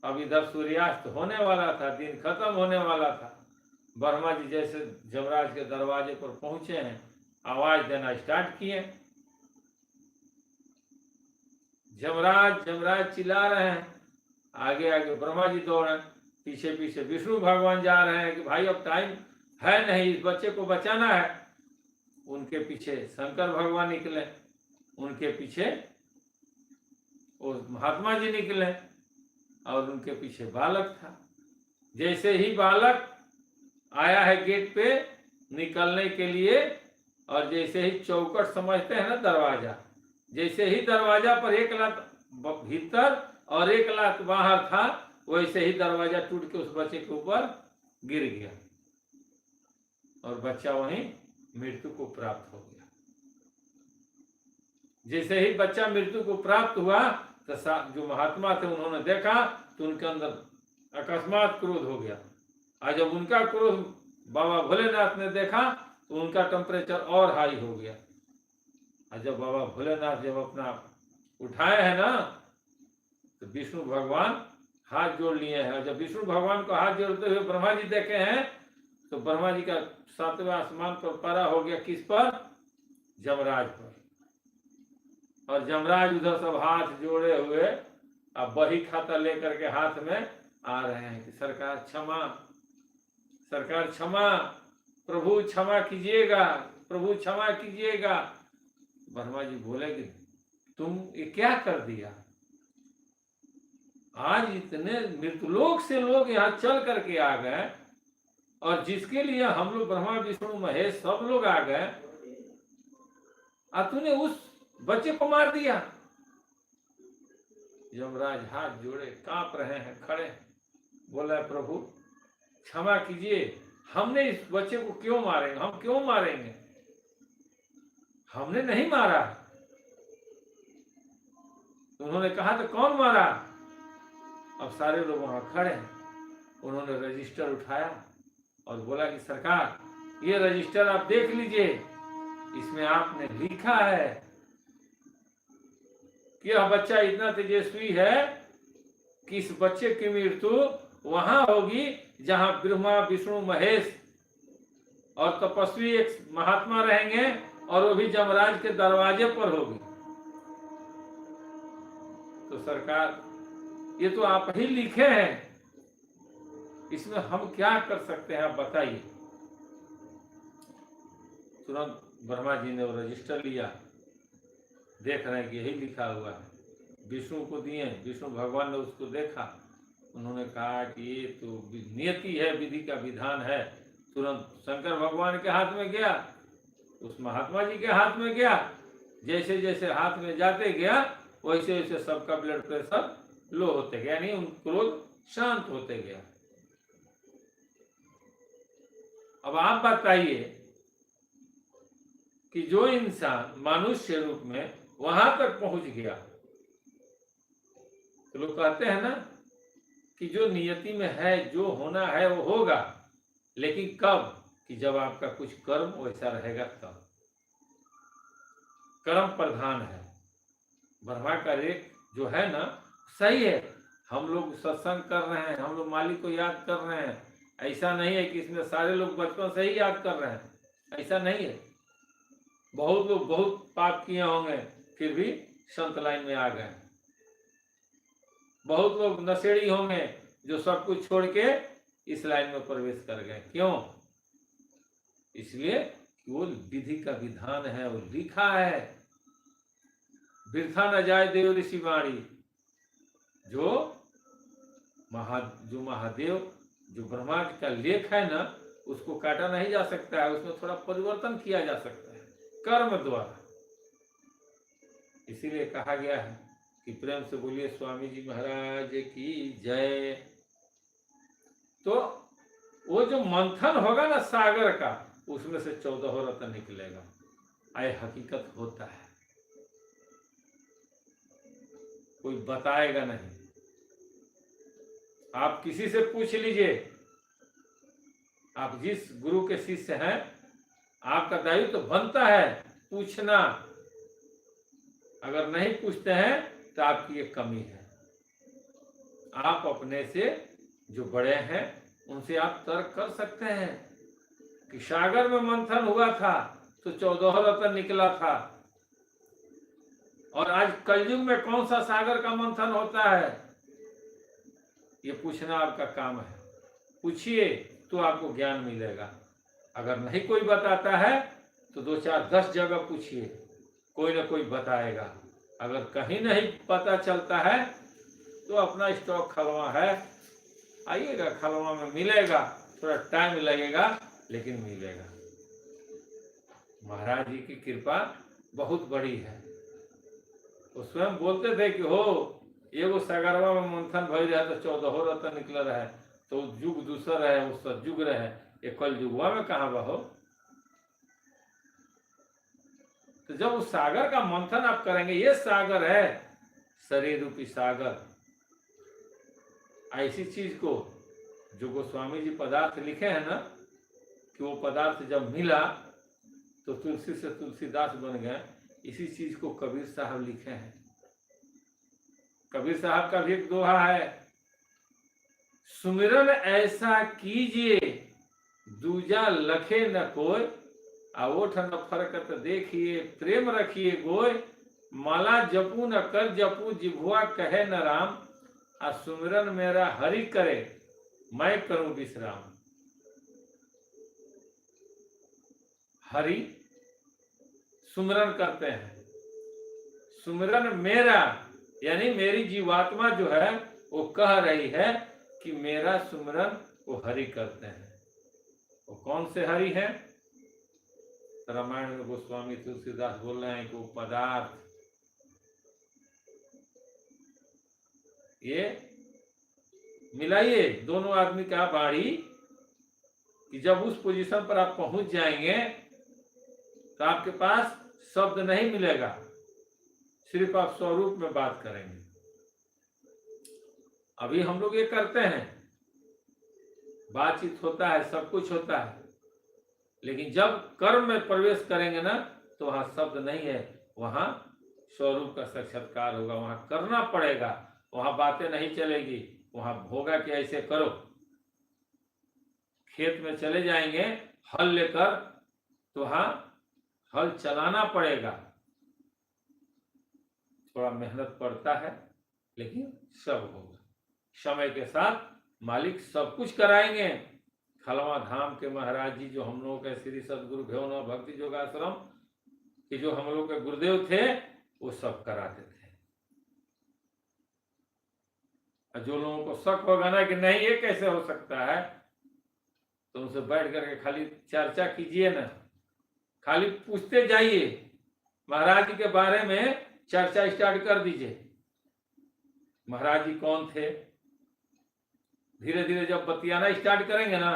Speaker 1: अब इधर सूर्यास्त होने वाला था, दिन खत्म होने वाला था। ब्रह्मा जी जैसे जमराज के दरवाजे पर पहुंचे हैं, आवाज देना स्टार्ट किए। जमराज जमराज चिल्ला रहे हैं, आगे आगे ब्रह्मा जी दौड़े, पीछे पीछे विष्णु भगवान जा रहे हैं कि भाई अब टाइम है नहीं, इस बच्चे को बचाना है। उनके पीछे शंकर भगवान निकले, उनके पीछे वो महात्मा जी निकले, और उनके पीछे बालक था। जैसे ही बालक आया है गेट पे निकलने के लिए, और जैसे ही चौकट समझते हैं ना दरवाजा, जैसे ही दरवाजा पर एक लात भीतर और एक लात बाहर था, वैसे ही दरवाजा टूट के उस बच्चे के ऊपर गिर गया और बच्चा वहीं मृत्यु को प्राप्त हो गया। जैसे ही बच्चा मृत्यु को प्राप्त हुआ तो जो महात्मा थे उन्होंने देखा तो उनके अंदर अकस्मात क्रोध हो गया। और जब उनका क्रोध बाबा भोलेनाथ ने देखा तो उनका टेम्परेचर और हाई हो गया। और जब बाबा भोलेनाथ जब अपना उठाए हैं ना तो विष्णु भगवान हाथ जोड़ लिए हैं। और जब विष्णु भगवान को हाथ जोड़ते हुए ब्रह्मा जी देखे हैं तो ब्रह्मा जी का 7वें आसमान पर परा हो गया। किस पर? जमराज पर। और जमराज उधर सब हाथ जोड़े हुए अब बही खाता लेकर के हाथ में आ रहे हैं कि सरकार क्षमा, सरकार क्षमा, प्रभु क्षमा कीजिएगा, प्रभु क्षमा कीजिएगा। ब्रह्मा जी बोले कि तुम ये क्या कर दिया? आज इतने मृत्युलोक से लोग यहाँ चल करके आ गए और जिसके लिए हम लोग ब्रह्मा विष्णु महेश सब लोग आ गए और तूने उस बच्चे को मार दिया। यमराज हाथ जोड़े कांप रहे हैं, खड़े बोला प्रभु क्षमा कीजिए, हमने इस बच्चे को क्यों मारेंगे? हम क्यों मारेंगे? हमने नहीं मारा। उन्होंने कहा तो कौन मारा? अब सारे लोग वहां खड़े हैं। उन्होंने रजिस्टर उठाया और बोला कि सरकार ये रजिस्टर आप देख लीजिए, इसमें आपने लिखा है कि यह बच्चा इतना तेजस्वी है कि इस बच्चे की मृत्यु वहां होगी जहां ब्रह्मा विष्णु महेश और तपस्वी एक महात्मा रहेंगे और वो भी जमराज के दरवाजे पर होगी। तो सरकार ये तो आप ही लिखे हैं, इसमें हम क्या कर सकते हैं आप बताइए। तुरंत ब्रह्मा जी ने वो रजिस्टर लिया, देख रहे हैं कि यही लिखा हुआ है। विष्णु को दिए, विष्णु भगवान ने उसको देखा, उन्होंने कहा कि ये तो नियति है, विधि का विधान है। तुरंत शंकर भगवान के हाथ में गया, उस महात्मा जी के हाथ में गया। जैसे जैसे हाथ में जाते गया वैसे वैसे सबका ब्लड प्रेशर लो होते गया, यानी उन क्रोध शांत होते गया। अब आप बताइए कि जो इंसान मनुष्य रूप में वहां तक पहुंच गया, तो लोग कहते हैं ना कि जो नियति में है, जो होना है वो होगा, लेकिन कब? कि जब आपका कुछ कर्म वैसा रहेगा तब। कर्म प्रधान है। ब्रह्मा का रेख जो है ना सही है। हम लोग सत्संग कर रहे हैं, हम लोग मालिक को याद कर रहे हैं, ऐसा नहीं है कि इसमें सारे लोग बचपन से ही याद कर रहे हैं, ऐसा नहीं है। बहुत लोग बहुत पाप किए होंगे फिर भी संत लाइन में आ गए। बहुत लोग नशेड़ी होंगे जो सब कुछ छोड़ के इस लाइन में प्रवेश कर गए। क्यों? इसलिए कि वो विधि का विधान है, वो लिखा है। वृथा न जाए देव ऋषि वाणी। जो महादेव जो ब्रह्मा का लेख है ना, उसको काटा नहीं जा सकता है, उसमें थोड़ा परिवर्तन किया जा सकता है कर्म द्वारा। इसीलिए कहा गया है कि प्रेम से बोलिए स्वामी जी महाराज की जय। तो वो जो मंथन होगा ना सागर का, उसमें से 14 रत्न निकलेगा। आए हकीकत होता है, कोई बताएगा नहीं। आप किसी से पूछ लीजिए, आप जिस गुरु के शिष्य हैं, आपका दायित्व तो बनता है पूछना। अगर नहीं पूछते हैं तो आपकी ये कमी है। आप अपने से जो बड़े हैं उनसे आप तर्क कर सकते हैं कि सागर में मंथन हुआ था तो 14 रत्न निकला था, और आज कलयुग में कौन सा सागर का मंथन होता है, ये पूछना आपका काम है। पूछिए तो आपको ज्ञान मिलेगा। अगर नहीं कोई बताता है तो 2 4 10 जगह पूछिए, कोई ना कोई बताएगा। अगर कहीं नहीं पता चलता है तो अपना स्टॉक खलवा है, आइएगा, खलवा में मिलेगा। थोड़ा टाइम लगेगा लेकिन मिलेगा। महाराज जी की कृपा बहुत बड़ी है। वो स्वयं बोलते थे कि हो एगो सागरवा में मंथन भई रहे तो 14 रत्न निकल रहे, तो युग दूसर है, वो सतयुग रहे, ये कल युगवा में कहाँ बहो। तो जब उस सागर का मंथन आप करेंगे, ये सागर है शरीर रूपी सागर, ऐसी चीज को जो गोस्वामी जी पदार्थ लिखे हैं ना, कि वो पदार्थ जब मिला तो तुलसी से तुलसीदास बन गए, इसी चीज को कबीर साहब लिखे हैं। कबीर साहब का भी एक दोहा है, सुमिरन ऐसा कीजिए दूजा लखे न कोई, आवोठ न फरकत देखिए प्रेम रखिए गोय, माला जपू न कर जपू जिभुआ कहे न राम, आ सुमिरन मेरा हरि करे मैं करूं विश्राम। हरि सुमिरन करते हैं, सुमिरन मेरा यानी मेरी जीवात्मा जो है वो कह रही है कि मेरा सुमिरन वो हरि करते हैं। वो कौन से हरि हैं? रामायण में गोस्वामी तुलसीदास बोल रहे हैं कि वो पदार्थ, ये मिलाइए दोनों आदमी का बाड़ी, कि जब उस पोजीशन पर आप पहुंच जाएंगे तो आपके पास शब्द नहीं मिलेगा, सिर्फ आप स्वरूप में बात करेंगे। अभी हम लोग ये करते हैं, बातचीत होता है, सब कुछ होता है, लेकिन जब कर्म में प्रवेश करेंगे ना तो वहां शब्द नहीं है, वहां स्वरूप का साक्षात्कार होगा, वहां करना पड़ेगा, वहां बातें नहीं चलेगी, वहां होगा कि ऐसे करो। खेत में चले जाएंगे हल लेकर तो वहां हल चलाना पड़ेगा, थोड़ा मेहनत पड़ता है लेकिन सब होगा। समय के साथ मालिक सब कुछ कराएंगे। खलवा धाम के महाराज जी जो हम लोगों के श्री सदगुरु भेवना भक्ति योगाश्रम के जो हम लोग के गुरुदेव थे, वो सब कराते थे। और जो लोगों को शक होगा ना कि नहीं ये कैसे हो सकता है, तो उनसे बैठ करके खाली चर्चा कीजिए ना, खाली पूछते जाइए, महाराज जी के बारे में चर्चा स्टार्ट कर दीजिए। महाराज जी कौन थे? धीरे धीरे जब बतियाना स्टार्ट करेंगे ना,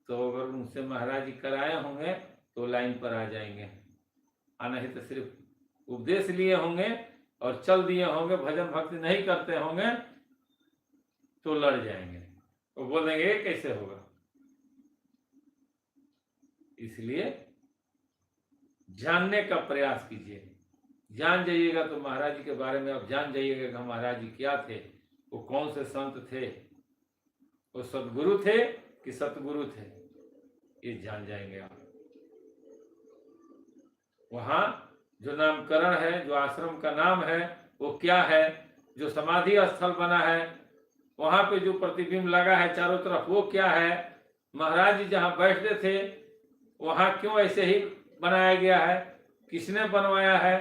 Speaker 1: तो अगर उनसे महाराज जी कराए होंगे तो लाइन पर आ जाएंगे, और नहीं तो सिर्फ उपदेश लिए होंगे और चल दिए होंगे, भजन भक्ति नहीं करते होंगे तो लड़ जाएंगे, वो बोल देंगे ये कैसे होगा। इसलिए जानने का प्रयास कीजिए, जान जाइएगा तो महाराज जी के बारे में आप जान जाइएगा कि महाराज जी क्या थे, वो कौन से संत थे, वो सदगुरु थे कि सतगुरु थे, ये जान जाएंगे आप। वहां जो नामकरण है, जो आश्रम का नाम है वो क्या है, जो समाधि स्थल बना है, वहां पे जो प्रतिबिंब लगा है चारों तरफ वो क्या है, महाराज जी जहां बैठते थे वहां क्यों ऐसे ही बनाया गया है, किसने बनवाया है,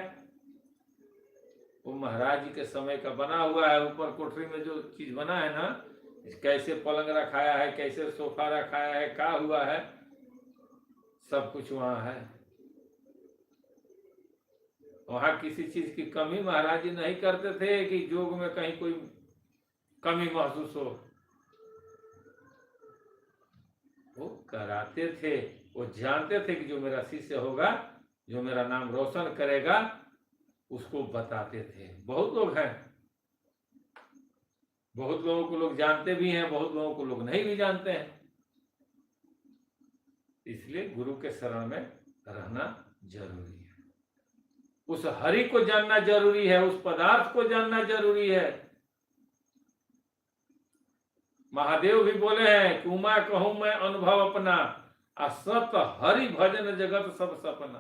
Speaker 1: वो महाराज जी के समय का बना हुआ है। ऊपर कोठरी में जो चीज बना है ना, कैसे पलंग रखाया है, कैसे सोफा रखाया है, क्या हुआ है, सब कुछ वहां है। वहां किसी चीज की कमी महाराज जी नहीं करते थे कि योग में कहीं कोई कमी महसूस हो, वो कराते थे। वो जानते थे कि जो मेरा शिष्य होगा, जो मेरा नाम रोशन करेगा, उसको बताते थे। बहुत लोग हैं, बहुत लोगों को लोग जानते भी हैं, बहुत लोगों को लोग नहीं भी जानते हैं। इसलिए गुरु के शरण में रहना जरूरी है, उस हरि को जानना जरूरी है, उस पदार्थ को जानना जरूरी है। महादेव भी बोले हैं कि उमा कहूं मैं अनुभव अपना, असत हरि भजन जगत सब सपना।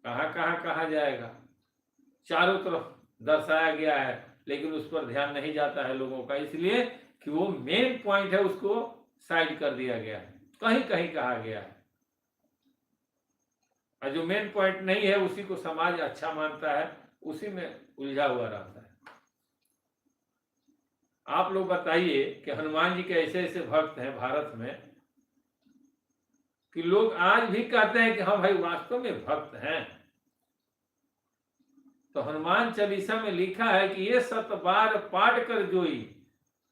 Speaker 1: कहां कहां कहा जाएगा, चारों तरफ दर्शाया गया है, लेकिन उस पर ध्यान नहीं जाता है लोगों का, इसलिए कि वो मेन पॉइंट है उसको साइड कर दिया गया है, कहीं कहीं कहा गया है, और जो मेन पॉइंट नहीं है उसी को समाज अच्छा मानता है, उसी में उलझा हुआ रहता है। आप लोग बताइए कि हनुमान जी के ऐसे ऐसे भक्त हैं भारत में कि लोग आज भी कहते हैं कि हाँ भाई वास्तव में भक्त हैं। तो हनुमान चालीसा में लिखा है कि ये 7 बार पाठ कर जोई,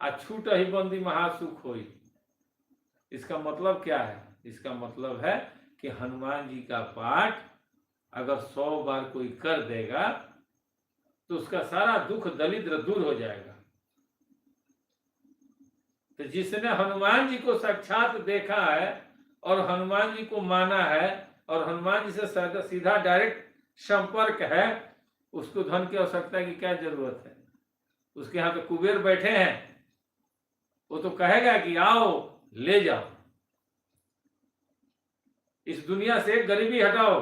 Speaker 1: आ छूट ही बंदी महासुख होई। इसका मतलब क्या है? इसका मतलब है कि हनुमान जी का पाठ अगर 100 बार कोई कर देगा तो उसका सारा दुख दरिद्र दूर हो जाएगा। तो जिसने हनुमान जी को साक्षात देखा है और हनुमान जी को माना है और हनुमान जी से सीधा डायरेक्ट संपर्क है, उसको धन की आवश्यकता की क्या जरूरत है। उसके यहाँ तो कुबेर बैठे हैं, वो तो कहेगा कि आओ ले जाओ, इस दुनिया से गरीबी हटाओ,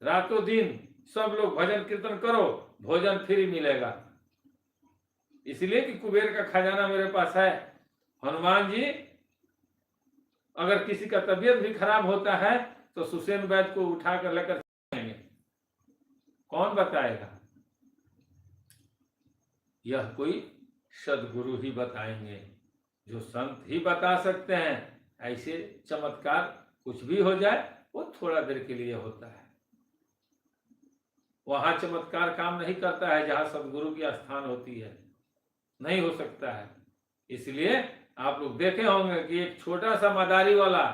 Speaker 1: रातों दिन सब लोग भजन कीर्तन करो, भोजन फ्री मिलेगा। इसलिए कि कुबेर का खजाना मेरे पास है। हनुमान जी अगर किसी का तबीयत भी खराब होता है तो सुसेन वैद्य को उठाकर लेकर जाएंगे, कौन बताएगा? यह कोई सदगुरु ही बताएंगे, जो संत ही बता सकते हैं। ऐसे चमत्कार कुछ भी हो जाए वो थोड़ा देर के लिए होता है, वहां चमत्कार काम नहीं करता है जहां सदगुरु की स्थान होती है, नहीं हो सकता है। इसलिए आप लोग देखे होंगे कि एक छोटा सा मदारी वाला,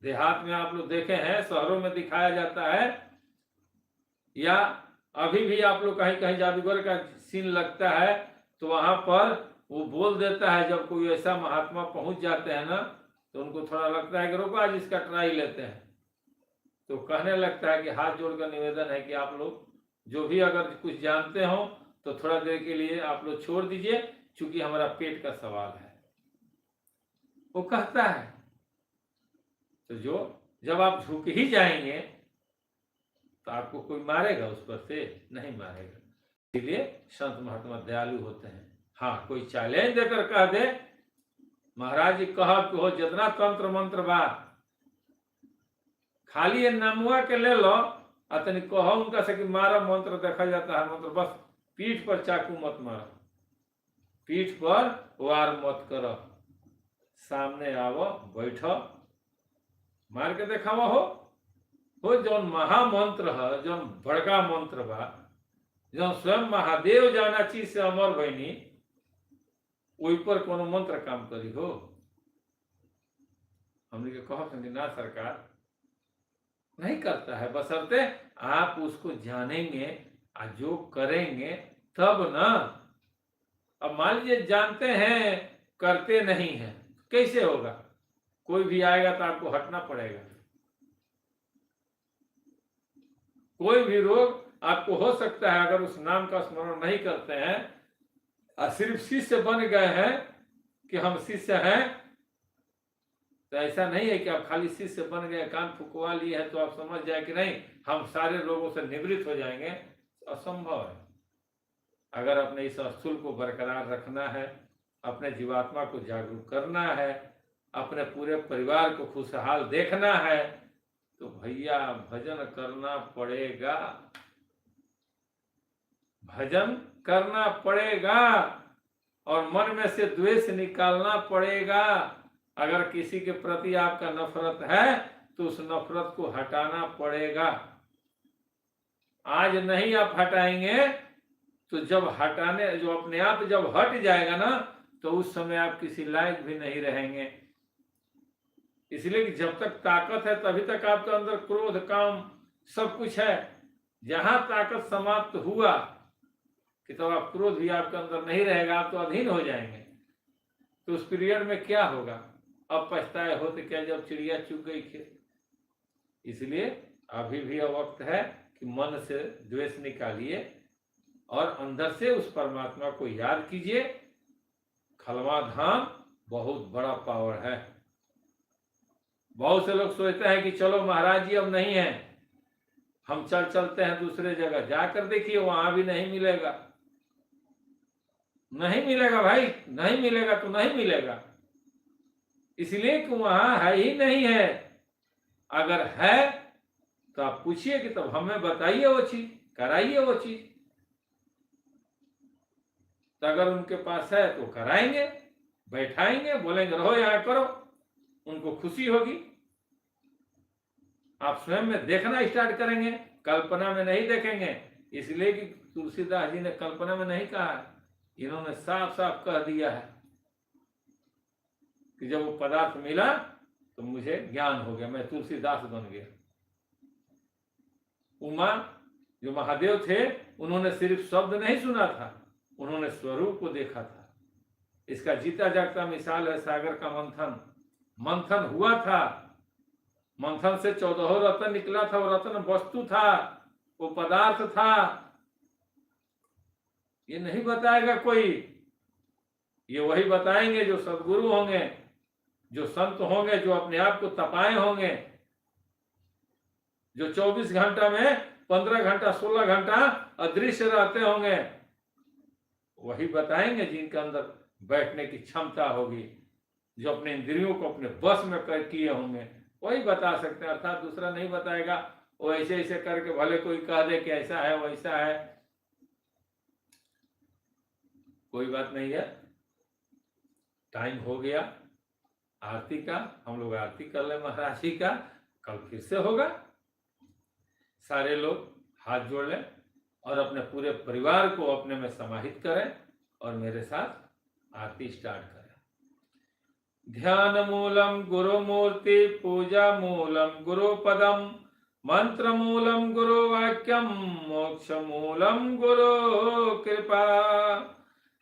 Speaker 1: देहात में आप लोग देखे हैं, शहरों में दिखाया जाता है, या अभी भी आप लोग कहीं कहीं जादूगर का सीन लगता है तो वहां पर वो बोल देता है, जब कोई ऐसा महात्मा पहुंच जाते हैं ना तो उनको थोड़ा लगता है कि रुको आज इसका ट्राई लेते हैं, तो कहने लगता है कि हाथ जोड़कर निवेदन है कि आप लोग जो भी अगर कुछ जानते हो तो थोड़ा देर के लिए आप लोग छोड़ दीजिए, क्योंकि हमारा पेट का सवाल है, वो कहता है। तो जब आप झुक ही जाएंगे तो आपको कोई मारेगा उस पर से? नहीं मारेगा। इसलिए संत महात्मा दयालु होते हैं। हाँ, कोई चैलेंज देकर कह दे महाराज जी कह हो जितना तंत्र मंत्र बा खाली ये नमुआ के ले लो, अतनी कहो उनका से कि मारा मंत्र देखा जाता है मंत्र, बस पीठ पर चाकू मत मारो, पीठ पर वार मत करो, सामने आओ बैठो, मार के देखावा हो जौन महामंत्र है, जौन बड़का मंत्र बा, जौन स्वयं महादेव जाना चीज से अमर बनी, वही पर कोनो मंत्र काम करी हो। हमने कहा ना सरकार नहीं करता है, बशर्ते आप उसको जानेंगे और जो करेंगे तब ना। अब मान लीजिए जानते हैं करते नहीं हैं, कैसे होगा? कोई भी आएगा तो आपको हटना पड़ेगा। कोई भी रोग आपको हो सकता है अगर उस नाम का स्मरण नहीं करते हैं और सिर्फ शिष्य बन गए हैं कि हम शिष्य हैं, तो ऐसा नहीं है कि आप खाली शिष्य बन गए, कान फुकवा लिए हैं तो आप समझ जाए कि नहीं हम सारे रोगों से निवृत्त हो जाएंगे, असंभव है। अगर अपने इस अस्थूल को बरकरार रखना है, अपने जीवात्मा को जागरूक करना है, अपने पूरे परिवार को खुशहाल देखना है, तो भैया भजन करना पड़ेगा, भजन करना पड़ेगा और मन में से द्वेष निकालना पड़ेगा। अगर किसी के प्रति आपका नफरत है तो उस नफरत को हटाना पड़ेगा। आज नहीं आप हटाएंगे तो जब जो अपने आप जब हट जाएगा ना तो उस समय आप किसी लायक भी नहीं रहेंगे। इसलिए कि जब तक ताकत है तभी तक आपके अंदर क्रोध काम सब कुछ है। जहां ताकत समाप्त हुआ कि तो आप क्रोध भी आपके अंदर नहीं रहेगा, आप तो अधीन हो जाएंगे। तो उस पीरियड में क्या होगा? अब पछताए हो तो क्या, जब चिड़िया चुग गई खेत। इसलिए अभी भी वक्त है कि मन से द्वेष निकालिए और अंदर से उस परमात्मा को याद कीजिए। खलवा धाम बहुत बड़ा पावर है। बहुत से लोग सोचते हैं कि चलो महाराज जी अब नहीं है, हम चलते हैं दूसरे जगह। जाकर देखिए वहां भी नहीं मिलेगा। नहीं मिलेगा भाई, नहीं मिलेगा तो नहीं मिलेगा, इसलिए कि वहां है ही नहीं है। अगर है तो आप पूछिए कि तब हमें बताइए वो चीज, कराइए वो चीज। तो अगर उनके पास है तो कराएंगे, बैठाएंगे, बोलेंगे रहो यहां करो, उनको खुशी होगी। आप स्वयं में देखना स्टार्ट करेंगे, कल्पना में नहीं देखेंगे। इसलिए कि तुलसीदास जी ने कल्पना में नहीं कहा, इन्होंने साफ साफ कह दिया है कि जब वो पदार्थ मिला तो मुझे ज्ञान हो गया, मैं तुलसीदास बन गया। उमा जो महादेव थे, उन्होंने सिर्फ शब्द नहीं सुना था, उन्होंने स्वरूप को देखा था। इसका जीता जागता मिसाल है सागर का मंथन। मंथन हुआ था, मंथन से 14 रत्न निकला था। वो रत्न वस्तु था, वो पदार्थ था। ये नहीं बताएगा कोई, ये वही बताएंगे जो सदगुरु होंगे, जो संत होंगे, जो अपने आप को तपाए होंगे, जो 24 घंटा में 15 घंटा 16 घंटा अदृश्य रहते होंगे, वही बताएंगे जिनके अंदर बैठने की क्षमता होगी, जो अपने इंद्रियों को अपने बस में कर किए होंगे, वही बता सकते हैं। अर्थात दूसरा नहीं बताएगा। वो ऐसे ऐसे करके भले कोई कह दे कि ऐसा है वैसा है, कोई बात नहीं है। टाइम हो गया आरती का, हम लोग आरती कर ले महाराज जी का, कल फिर से होगा। सारे लोग हाथ जोड़ लें और अपने पूरे परिवार को अपने में समाहित करें और मेरे साथ आरती स्टार्ट करें। ध्यान मूलम गुरु मूर्ति, पूजा मूलम गुरु पदम, मंत्र मूलम गुरु वाक्यम, मोक्ष मूलम गुरु कृपा।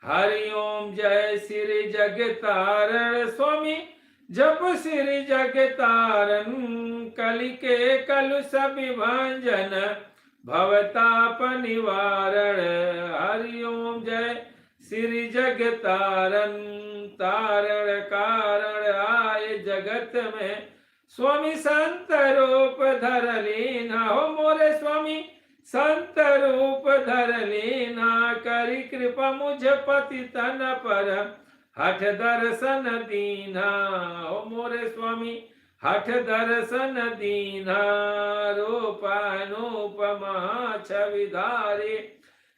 Speaker 1: हरि ओम जय श्री जगतारण स्वामी, जप श्री जगतारण, कलि के कलुष विभंजन, भवताप निवारण। हरि ओम जय श्री जगतारण, तारण कारण आए जगत में, स्वामी संत रूप धर लीना। हो मोरे स्वामी संत रूप धर लीना, करी कृपा मुझ पति तन पर, हठ दर्शन दीना। हो मोरे स्वामी हठ दर्शन दीना, रूप अनुपमा छवि धारे,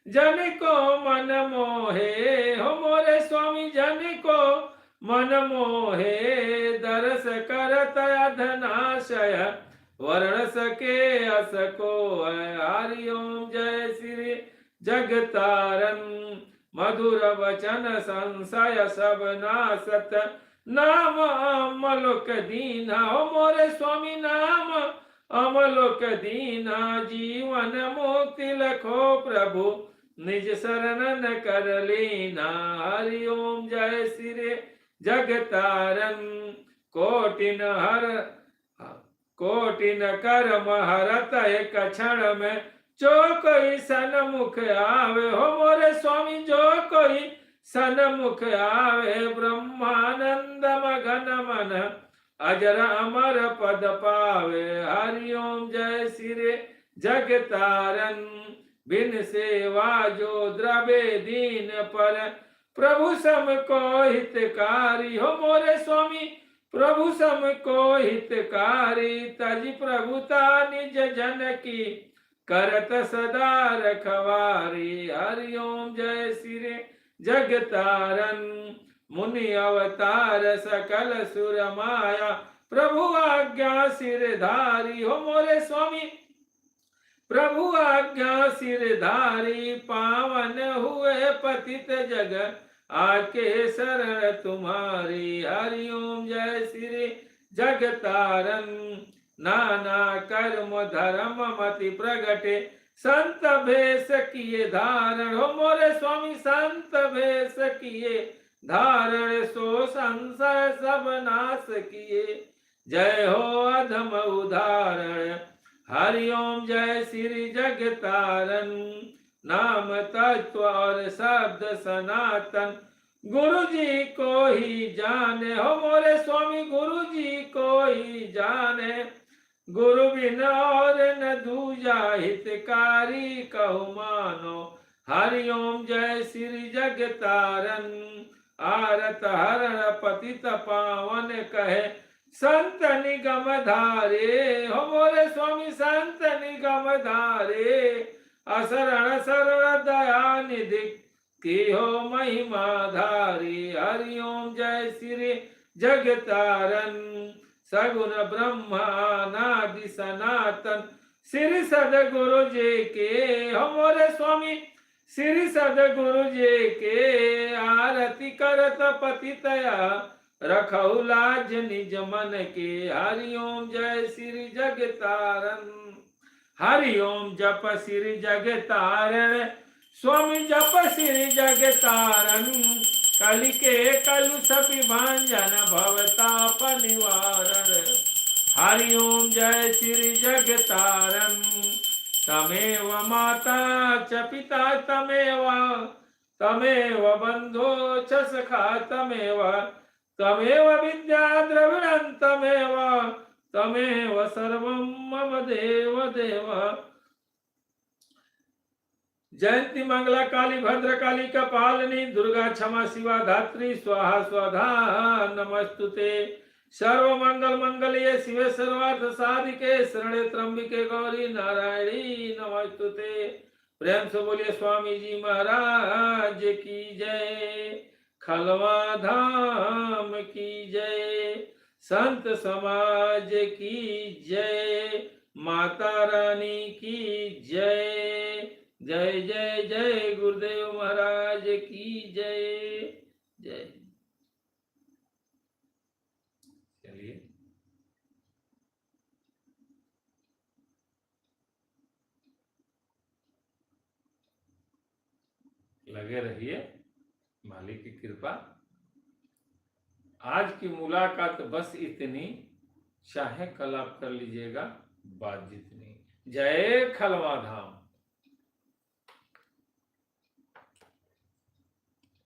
Speaker 1: जन को मन मोहे। हो मोरे स्वामी जन को मन मोहे, दरस करत अधनाशय, वर्ण सके अस को। हरि ओम जय श्री जगतारण, मधुर वचन संशय सब नासत, नाम अमलोक दीना। हो मोरे स्वामी नाम अमलोक दीना, जीवन मुक्ति लखो प्रभु, निज शरणन कर लीना। हरि ओम जय श्री जगतारण, कोटिन कर्म हरत एक क्षण में, जो कोई सन्मुख आवे। हो मोरे स्वामी जो कोई सन्मुख आवे, ब्रह्मानंद मगन मन, अजर अमर पद पावे। हरि ओम जय श्री जगतारण, बिन सेवा जो द्रवे दीन पर, प्रभु सम को हितकारी। हो मोरे स्वामी प्रभु सम को हितकारी, तज प्रभुता निज जन की, करत सदा रखवारी। हरि ओम जय श्री जगतारण, मुनि अवतार सकल सुर माया, प्रभु आज्ञा सिरधारी। हो मोरे स्वामी प्रभु आज्ञा सिरधारी, पावन हुए पतित जग, आके शरण तुम्हारी। हरि ओम जय श्री जगतारण, नाना कर्म धर्म मति प्रगटे, संत भेष किए धारण। हो मोरे स्वामी संत भेष किए धारण, सो संशय सब नाश किए, जय हो अधम उदाहरण। हरि ओम जय श्री जगतारण, नाम तत्व और शब्द सनातन, गुरु जी को ही जाने। हो मोरे स्वामी गुरु जी को ही जाने, गुरु बिन और न दूजा हितकारी कहु मानो। हरि ओम जय श्री जगतारण, आरत हरण पतित पावन कहे, संत निगम धारे। हो मोरे स्वामी संत निगम धारे, असरण शरण दया निधि की हो महिमा धारी। हरि ओम जय श्री जगतारण, सगुण ब्रह्मानादि सनातन, श्री सदगुरु जी के। हो मोरे स्वामी श्री सदगुरु जी के, आरती करत पतितया रखऊ लाज निज मन के। हरिओम जय श्री जग तारन। हरिओम जप श्री जग तारण। स्वामी जप श्री जग तारन। कलि के कलुष विभाजन भवताप निवारण। हरिओम जय श्री जग तारन। तमेव माता च पिता तमेव। तमेव बंधो च सखा तमेव। तमेव विद्या द्रविणं तमेव। तमेव सर्वं मम देव देव। जयंती मंगला काली भद्र काली कपालिनी। दुर्गा क्षमा शिवा धात्री स्वाहा स्वधा नमस्तुते। सर्व मंगल मंगल्ये शिवे सर्वार्थ साधिके। शरणे त्र्यंबिके गौरी नारायणी नमस्तुते। प्रेम से बोलिए स्वामी जी महाराज की जय। खलवा धाम की जय। संत समाज की जय। माता रानी की जय। जय जय जय गुरुदेव महाराज की जय। जय। चलिए लगे रहिए, मालिक की कृपा। आज की मुलाकात बस इतनी, चाहे कल आप कर लीजिएगा बात जितनी। जय खलवा धाम।